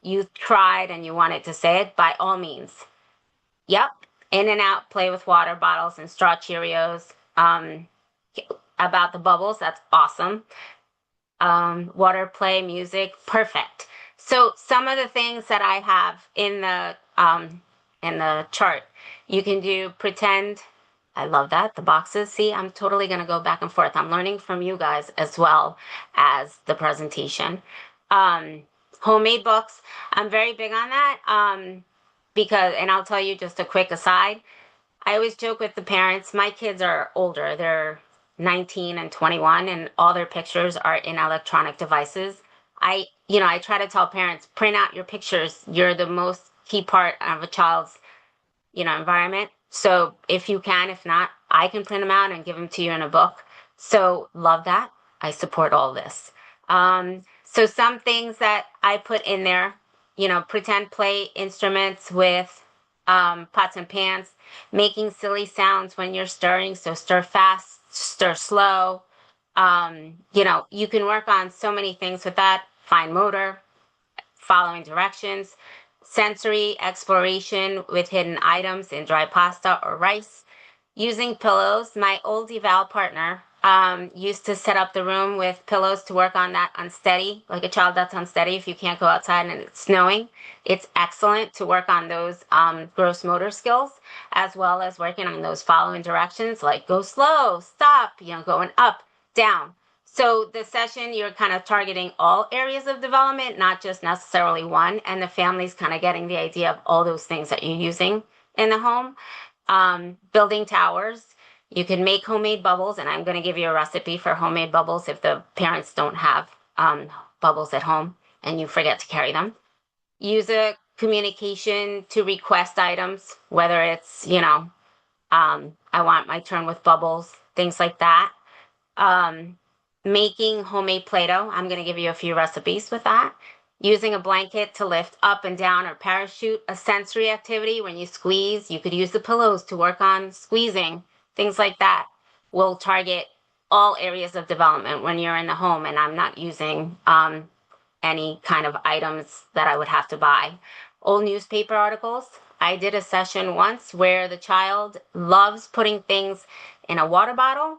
you tried and you wanted to say it, by all means. Yep. In and out, play with water bottles and straw Cheerios. About the bubbles, that's awesome. Water play, music, perfect. So some of the things that I have in the chart, you can do pretend. I love that. The boxes. See, I'm totally going to go back and forth. I'm learning from you guys as well as the presentation. Homemade books. I'm very big on that. Because, and I'll tell you just a quick aside, I always joke with the parents, my kids are older, they're 19 and 21, and all their pictures are in electronic devices. I try to tell parents, print out your pictures. You're the most key part of a child's, environment. So if you can, if not, I can print them out and give them to you in a book. So love that. I support all this. So some things that I put in there, pretend play instruments with pots and pans, making silly sounds when you're stirring. So stir fast, stir slow. You can work on so many things with that. Fine motor, following directions, sensory exploration with hidden items in dry pasta or rice, using pillows. My old eval partner used to set up the room with pillows to work on that unsteady, like a child that's unsteady. If you can't go outside and it's snowing, it's excellent to work on those gross motor skills, as well as working on those following directions, like go slow, stop, going up, down. So the session, you're kind of targeting all areas of development, not just necessarily one, and the family's kind of getting the idea of all those things that you're using in the home. Building towers. You can make homemade bubbles, and I'm going to give you a recipe for homemade bubbles if the parents don't have bubbles at home and you forget to carry them. Use a communication to request items, whether it's, I want my turn with bubbles, things like that. Making homemade Play-Doh. I'm going to give you a few recipes with that. Using a blanket to lift up and down or parachute. A sensory activity when you squeeze. You could use the pillows to work on squeezing. Things like that will target all areas of development when you're in the home and I'm not using any kind of items that I would have to buy. Old newspaper articles. I did a session once where the child loves putting things in a water bottle.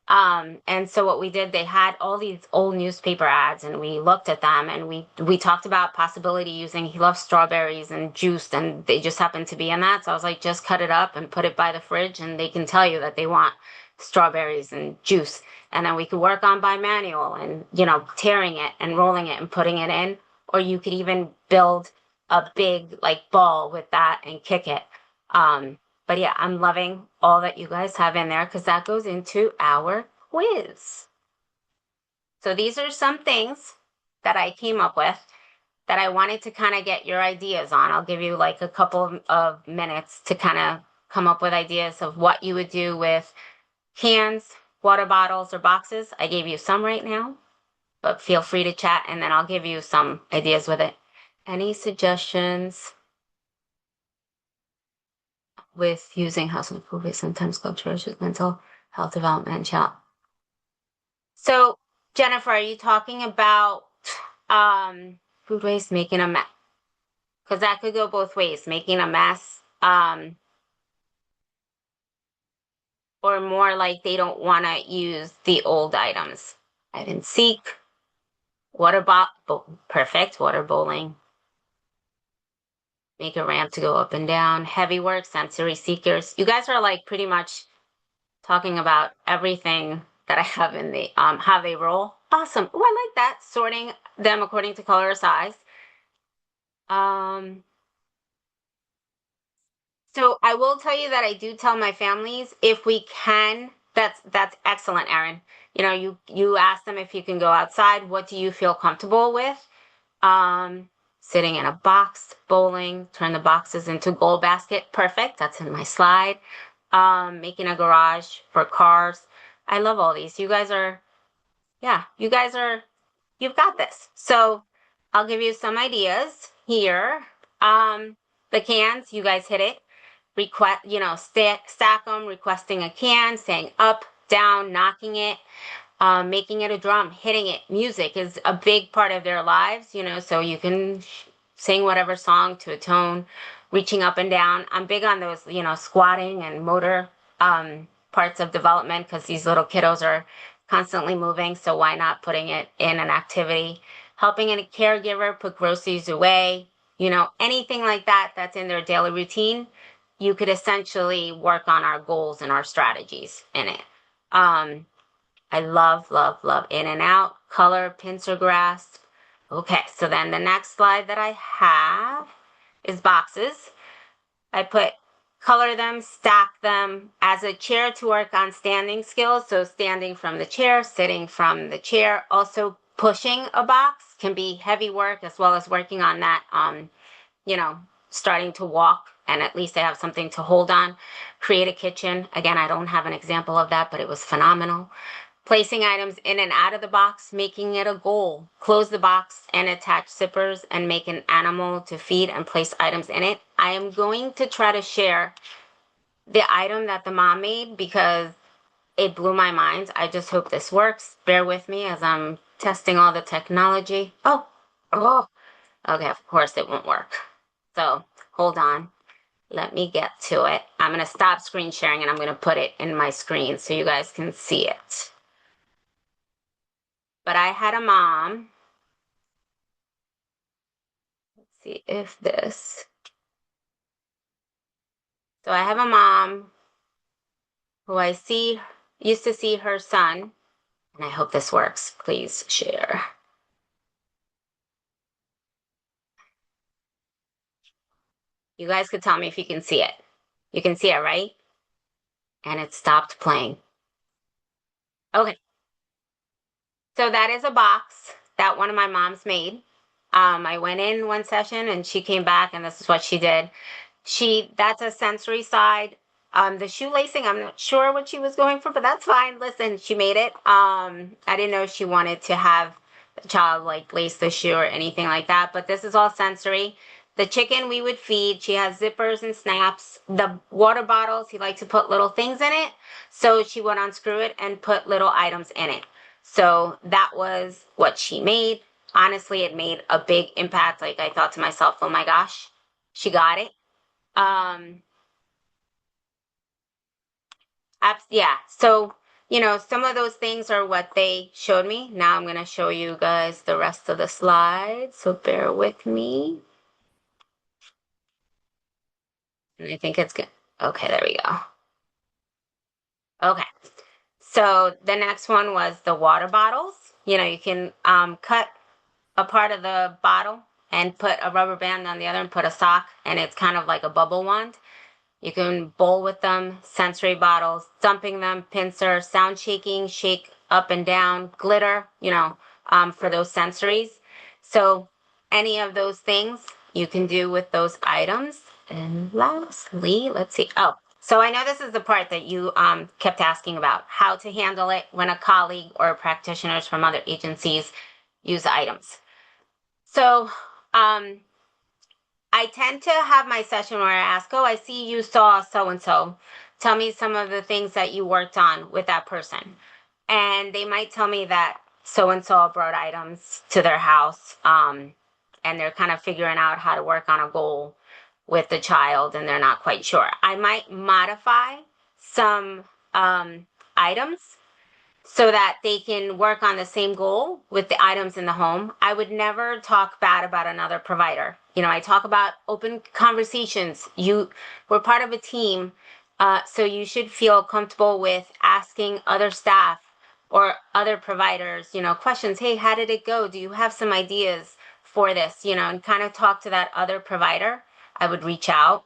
And so what we did, they had all these old newspaper ads, and we looked at them, and we talked about possibility using, he loves strawberries and juice, and they just happened to be in that. So I was like, just cut it up and put it by the fridge, and they can tell you that they want strawberries and juice. And then we could work on by manual and, you know, tearing it and rolling it and putting it in. Or you could even build a big like ball with that and kick it. But yeah, I'm loving all that you guys have in there because that goes into our quiz. So these are some things that I came up with that I wanted to kind of get your ideas on. I'll give you like a couple of minutes to kind of come up with ideas of what you would do with cans, water bottles, or boxes. I gave you some right now, but feel free to chat and then I'll give you some ideas with it. Any suggestions? With using household food waste, sometimes cultures with mental health development and child. So, Jennifer, are you talking about food waste making a mess? Because that could go both ways, making a mess, or more like they don't want to use the old items. Hide and seek, perfect, water bowling. Make a ramp to go up and down. Heavy work, sensory seekers. You guys are like pretty much talking about everything that I have in the how they roll. Awesome. Oh, I like that. Sorting them according to color or size. So I will tell you that I do tell my families if we can. That's excellent, Erin. You know, you ask them if you can go outside. What do you feel comfortable with? Sitting in a box, bowling, turn the boxes into goal basket. Perfect. That's in my slide. Making a garage for cars. I love all these. You guys are, you've got this. So I'll give you some ideas here. The cans, you guys hit it. Stack them, requesting a can, saying up, down, knocking it, making it a drum, hitting it. Music is a big part of their lives, you know, so you can sing whatever song to a tone, reaching up and down. I'm big on those, you know, squatting and motor parts of development because these little kiddos are constantly moving. So why not putting it in an activity? Helping a caregiver put groceries away, you know, anything like that that's in their daily routine. You could essentially work on our goals and our strategies in it. I love, love, love in and out, color, pincer grasp. Okay, so then the next slide that I have is boxes. I put color them, stack them as a chair to work on standing skills. So standing from the chair, sitting from the chair. Also pushing a box can be heavy work as well as working on that, you know, starting to walk and at least I have something to hold on. Create a kitchen. Again, I don't have an example of that, but it was phenomenal. Placing items in and out of the box, making it a goal. Close the box and attach zippers and make an animal to feed and place items in it. I am going to try to share the item that the mom made because it blew my mind. I just hope this works. Bear with me as I'm testing all the technology. Oh, okay, of course it won't work. So hold on. Let me get to it. I'm going to stop screen sharing and I'm going to put it in my screen so you guys can see it. But I had a mom. Let's see if this. So I have a mom who used to see her son, and I hope this works. Please share. You guys could tell me if you can see it. You can see it, right? And it stopped playing. Okay. So that is a box that one of my moms made. I went in one session and she came back and this is what she did. That's a sensory side. The shoelacing, I'm not sure what she was going for, but that's fine. Listen, she made it. I didn't know she wanted to have the child like lace the shoe or anything like that, but this is all sensory. The chicken we would feed, she has zippers and snaps. The water bottles, he liked to put little things in it. So she would unscrew it and put little items in it. So that was what she made. Honestly, it made a big impact. Like I thought to myself, oh my gosh, she got it. Yeah. So, some of those things are what they showed me. Now I'm going to show you guys the rest of the slides. So bear with me. And I think it's good. Okay, there we go. Okay. So the next one was the water bottles. You can cut a part of the bottle and put a rubber band on the other and put a sock, and it's kind of like a bubble wand. You can bowl with them, sensory bottles, dumping them, pincer, sound shaking, shake up and down, glitter, for those sensories. So any of those things you can do with those items. And lastly, let's see. Oh, so I know this is the part that you kept asking about, how to handle it when a colleague or practitioners from other agencies use items. So I tend to have my session where I ask, oh, I see you saw so and so. Tell me some of the things that you worked on with that person. And they might tell me that so and so brought items to their house, and they're kind of figuring out how to work on a goal with the child, and they're not quite sure. I might modify some items so that they can work on the same goal with the items in the home. I would never talk bad about another provider. I talk about open conversations. We're part of a team, so you should feel comfortable with asking other staff or other providers, questions. Hey, how did it go? Do you have some ideas for this? And kind of talk to that other provider. I would reach out,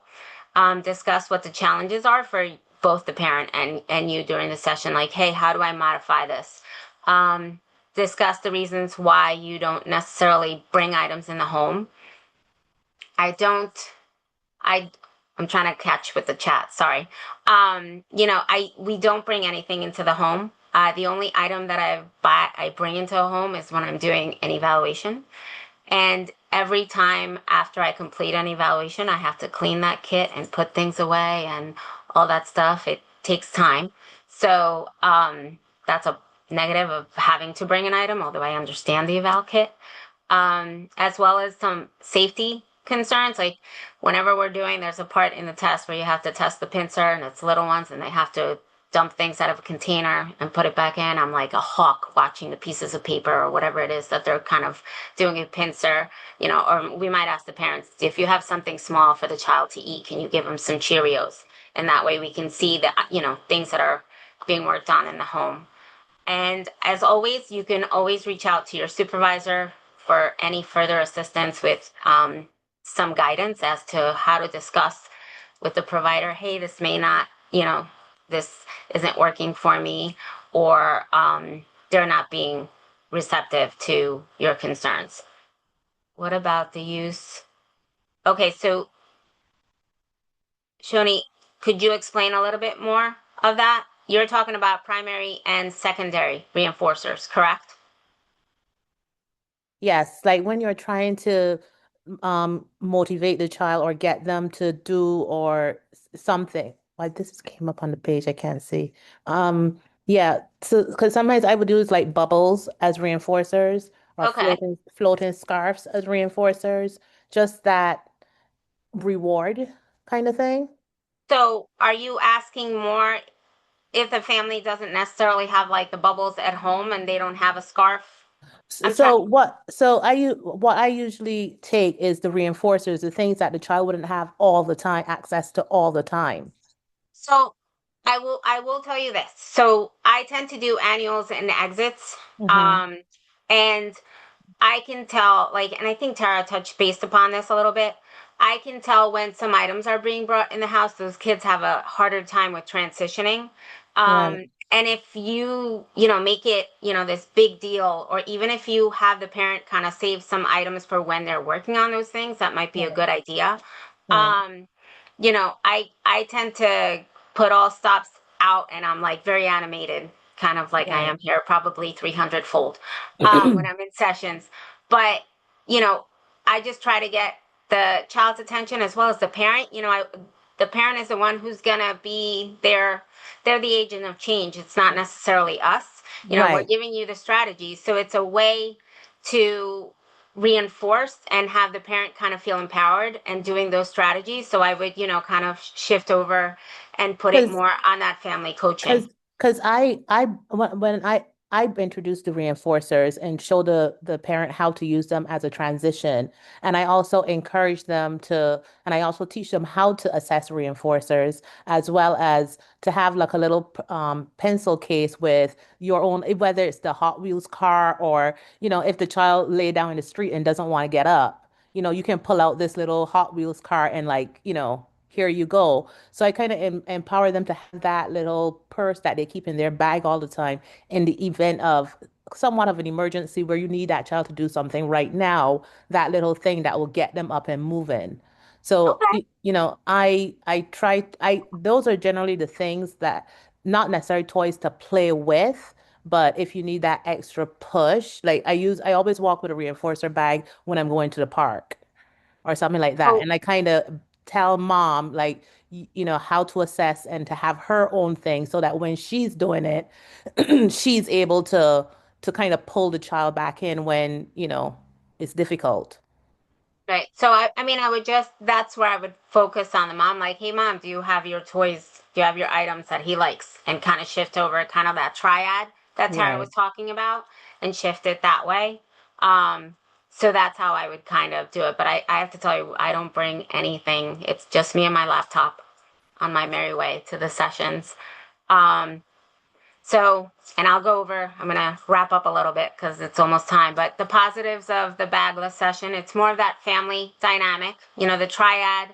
discuss what the challenges are for both the parent and you during the session. Like, hey, how do I modify this? Discuss the reasons why you don't necessarily bring items in the home. I'm trying to catch with the chat. Sorry. We don't bring anything into the home. The only item that I bring into a home is when I'm doing an evaluation. And every time after I complete an evaluation, I have to clean that kit and put things away and all that stuff. It takes time. So that's a negative of having to bring an item, although I understand the eval kit, as well as some safety concerns. Like whenever there's a part in the test where you have to test the pincer and it's little ones and they have to dump things out of a container and put it back in. I'm like a hawk watching the pieces of paper or whatever it is that they're kind of doing a pincer, or we might ask the parents, if you have something small for the child to eat, can you give them some Cheerios? And that way we can see that, things that are being worked on in the home. And as always, you can always reach out to your supervisor for any further assistance with some guidance as to how to discuss with the provider, hey, this may not, this isn't working for me, or they're not being receptive to your concerns. What about the use? Okay, so Shoni, could you explain a little bit more of that? You're talking about primary and secondary reinforcers, correct? Yes, like when you're trying to motivate the child or get them to do or something. Like this came up on the page, I can't see. Yeah, so because sometimes I would use like bubbles as reinforcers or Okay. floating scarves as reinforcers, just that reward kind of thing. So are you asking more if the family doesn't necessarily have like the bubbles at home and they don't have a scarf? I'm trying. What I usually take is the reinforcers, the things that the child wouldn't have all the time, access to all the time. So I will tell you this. So I tend to do annuals and exits. Hmm. Um, and I can tell, like, and I think Tara touched based upon this a little bit. I can tell when some items are being brought in the house, those kids have a harder time with transitioning. Right, And if make it, this big deal, or even if you have the parent kind of save some items for when they're working on those things, that might be a right, good idea. right, Um, I tend to put all stops out and I'm like very animated, kind of like I right. am here, probably 300 fold, when I'm in sessions. But, you know, I just try to get the child's attention as well as the parent. The parent is the one who's gonna be there. They're the agent of change. It's not necessarily us. We're Right. giving you the strategies. So it's a way to reinforced and have the parent kind of feel empowered and doing those strategies. So I would, kind of shift over and put it more on that family coaching. Because I introduced the reinforcers and show the parent how to use them as a transition. And I also encourage them to, and I also teach them how to assess reinforcers, as well as to have like a little pencil case with your own, whether it's the Hot Wheels car or, if the child lay down in the street and doesn't want to get up, you can pull out this little Hot Wheels car and like, here you go. So I kind of empower them to have that little purse that they keep in their bag all the time in the event of somewhat of an emergency where you need that child to do something right now, that little thing that will get them up and moving. So, Okay. I try those are generally the things that not necessarily toys to play with, but if you need that extra push, like I always walk with a reinforcer bag when I'm going to the park or something like that. Oh, And I kind of tell mom, like, how to assess and to have her own thing so that when she's doing it, she's able to kind of pull the child back in when, it's difficult. right. So I mean, that's where I would focus on the mom. Like, hey, mom, do you have your toys? Do you have your items that he likes? And kind of shift over kind of that triad that Tara was Right. talking about and shift it that way. Um, so that's how I would kind of do it. But I have to tell you, I don't bring anything. It's just me and my laptop on my merry way to the sessions. Um, So, and I'll go over, I'm going to wrap up a little bit because it's almost time, but the positives of the bagless session, it's more of that family dynamic, the triad.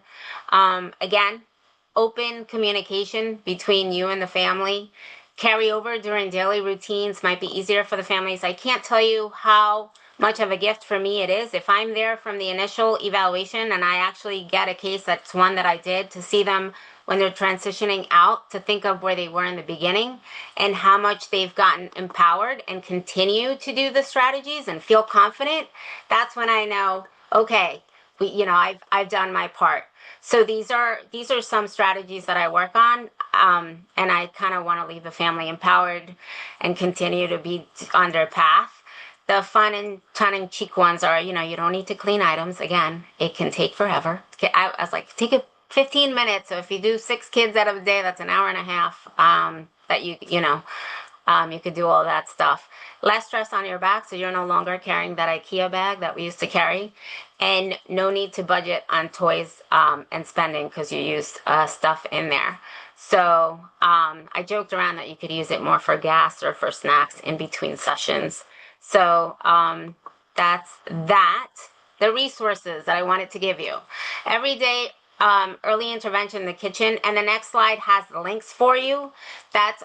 Again, open communication between you and the family. Carry over during daily routines might be easier for the families. I can't tell you how much of a gift for me it is. If I'm there from the initial evaluation and I actually get a case that's one that I did to see them when they're transitioning out, to think of where they were in the beginning and how much they've gotten empowered and continue to do the strategies and feel confident, that's when I know, okay, I've done my part. So these are some strategies that I work on, and I kind of want to leave the family empowered and continue to be on their path. The fun and tongue-in-cheek ones are, you don't need to clean items. Again, it can take forever. I was like, take it 15 minutes. So if you do 6 kids out of a day, that's an hour and a half. That you could do all that stuff. Less stress on your back, so you're no longer carrying that IKEA bag that we used to carry, and no need to budget on toys and spending because you used stuff in there. So I joked around that you could use it more for gas or for snacks in between sessions. So that's that. The resources that I wanted to give you. Every day, early intervention in the kitchen. And the next slide has the links for you. That's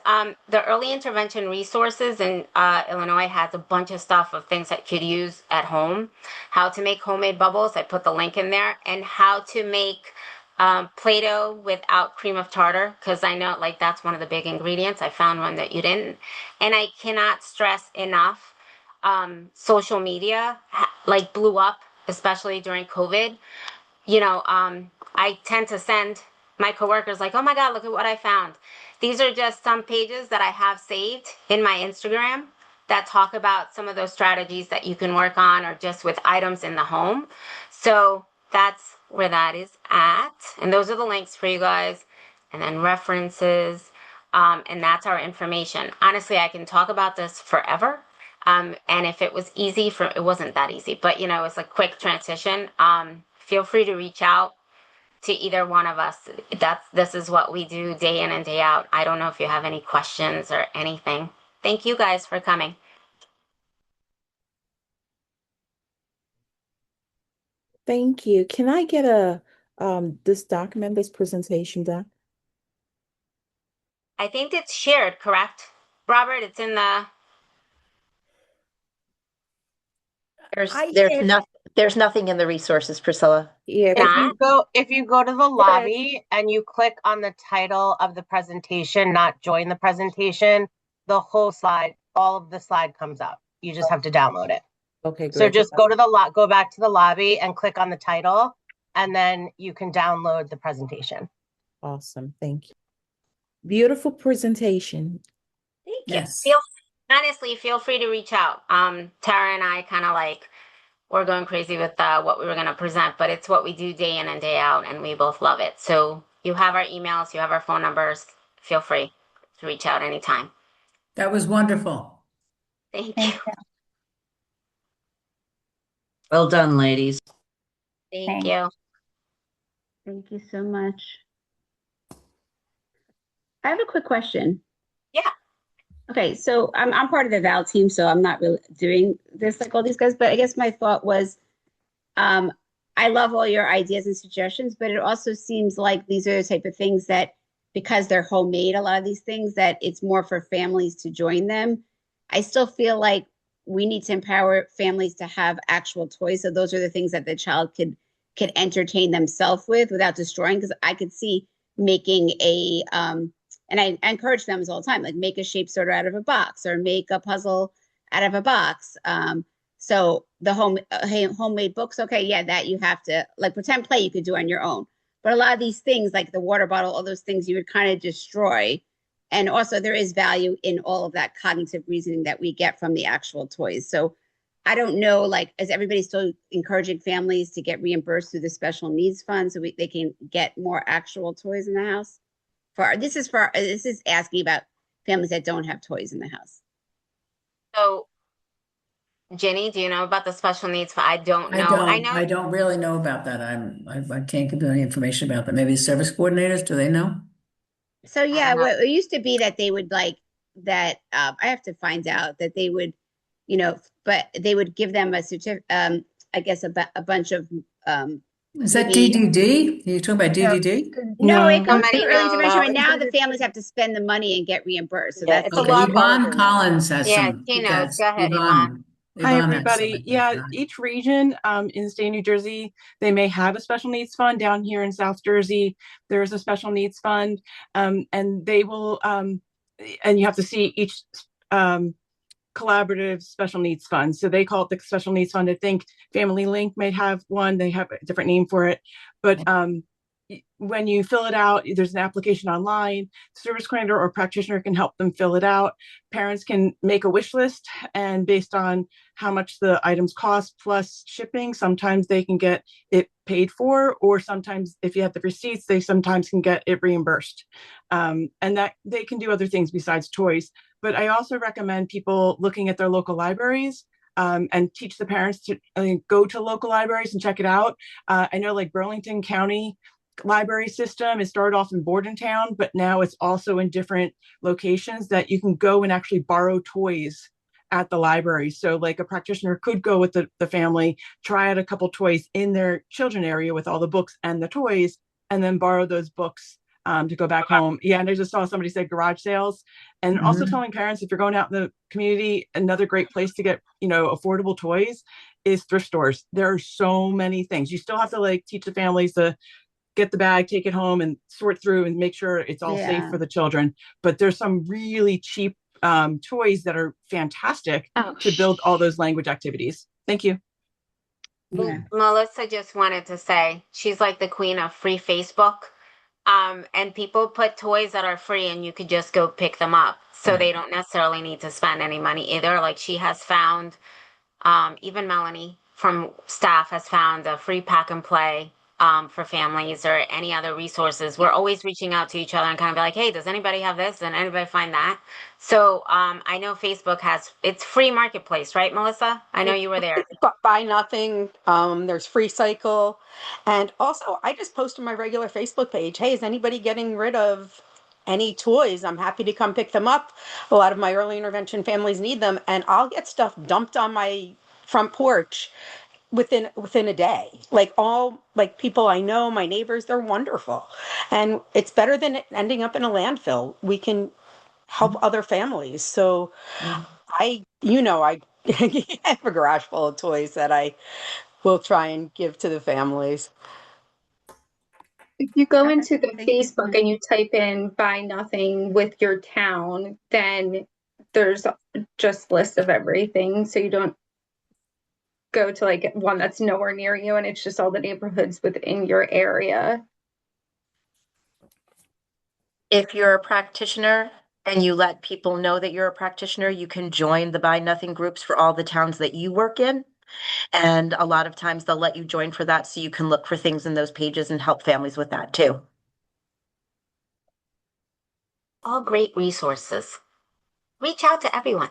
the early intervention resources in Illinois has a bunch of stuff of things that you could use at home. How to make homemade bubbles. I put the link in there. And how to make Play-Doh without cream of tartar, because I know like that's one of the big ingredients. I found one that you didn't. And I cannot stress enough, social media like blew up, especially during COVID. I tend to send my coworkers like, oh my God, look at what I found. These are just some pages that I have saved in my Instagram that talk about some of those strategies that you can work on or just with items in the home. So that's where that is at. And those are the links for you guys. And then references. And that's our information. Honestly, I can talk about this forever. And if it was easy it wasn't that easy, but it's a quick transition. Feel free to reach out to either one of us. This is what we do day in and day out. I don't know if you have any questions or anything. Thank you guys for coming. Thank you. Can I get this document, this presentation done? I think it's shared, correct? Robert, it's in the There's nothing in the resources, Priscilla. Yeah, If you go to the lobby and you click on the title of the presentation, not join the presentation, the whole slide, all of the slide comes up. You just have to download it. Okay, great. So just go back to the lobby and click on the title, and then you can download the presentation. Awesome. Thank you. Beautiful presentation. Thank you. Honestly, feel free to reach out. Tara and I kind of like we're going crazy with what we were going to present, but it's what we do day in and day out, and we both love it. So you have our emails, you have our phone numbers. Feel free to reach out anytime. That was wonderful. Thank Thank you. you. Well done, ladies. Thank Thanks. you. Thank you so much. I have a quick question. Yeah. Okay, so I'm part of the Val team, so I'm not really doing this like all these guys, but I guess my thought was, I love all your ideas and suggestions, but it also seems like these are the type of things that, because they're homemade, a lot of these things, that it's more for families to join them. I still feel like we need to empower families to have actual toys. So those are the things that the child could entertain themselves with without destroying. Because I could see making a and I encourage families all the time, like make a shape sorter out of a box or make a puzzle out of a box. So the homemade books, okay, yeah, that you have to, like pretend play you could do on your own. But a lot of these things, like the water bottle, all those things you would kind of destroy. And also there is value in all of that cognitive reasoning that we get from the actual toys. So I don't know, like, is everybody still encouraging families to get reimbursed through the special needs fund so they can get more actual toys in the house? This is asking about families that don't have toys in the house. So, Jenny, do you know about the special needs? I don't know. I don't really know about that. I can't give you any information about that. Maybe the service coordinators, do they know? So yeah, well, it used to be that they would like that. I have to find out that they would, but they would give them a certificate. I guess a bunch of. Is that DDD? Are you talking about DDD? No, it goes Somebody to early intervention, but knows. now the families have to spend the money and get reimbursed. So Yeah, that's it's a Okay, lot Yvonne harder. Collins has Yeah, some. she knows. That's Go ahead, Yvonne. Hi, Yvonne has everybody. some. Yeah, each region in the state of New Jersey, they may have a special needs fund. Down here in South Jersey, there's a special needs fund, and they will, and you have to see each collaborative special needs fund. So they call it the special needs fund. I think Family Link may have one. They have a different name for it. But when you fill it out, there's an application online. Service coordinator or practitioner can help them fill it out. Parents can make a wish list, and based on how much the items cost plus shipping, sometimes they can get it paid for, or sometimes if you have the receipts, they sometimes can get it reimbursed. And that they can do other things besides toys. But I also recommend people looking at their local libraries and teach the parents to go to local libraries and check it out. I know like Burlington County library system, it started off in Bordentown, but now it's also in different locations that you can go and actually borrow toys at the library. So like a practitioner could go with the family, try out a couple toys in their children area with all the books and the toys, and then borrow those books to go back home. Yeah, and I just saw somebody say garage sales. And also telling parents, if you're going out in the community, another great place to get, affordable toys is thrift stores. There are so many things. You still have to like teach the families to get the bag, take it home and sort through and make sure it's all safe for the children. But there's some really cheap toys that are fantastic to build all those language activities. Thank you. Yeah. Melissa just wanted to say she's like the queen of free Facebook. And people put toys that are free and you could just go pick them up. So they don't necessarily need to spend any money either. Like she has found, even Melanie from staff has found a free pack and play for families or any other resources. We're always reaching out to each other and kind of be like, hey, does anybody have this? And anybody find that? So I know Facebook it's free marketplace, right, Melissa? I know you were there. Buy nothing. There's free cycle. And also I just posted my regular Facebook page. Hey, is anybody getting rid of any toys? I'm happy to come pick them up. A lot of my early intervention families need them, and I'll get stuff dumped on my front porch within a day. Like all like people I know, my neighbors, they're wonderful. And it's better than it ending up in a landfill. We can help other families. So I have a garage full of toys that I will try and give to the families. If you go into the Facebook and you type in buy nothing with your town, then there's just list of everything. So you don't go to like one that's nowhere near you, and it's just all the neighborhoods within your area. If you're a practitioner and you let people know that you're a practitioner, you can join the Buy Nothing groups for all the towns that you work in. And a lot of times they'll let you join for that so you can look for things in those pages and help families with that too. All great resources. Reach out to everyone.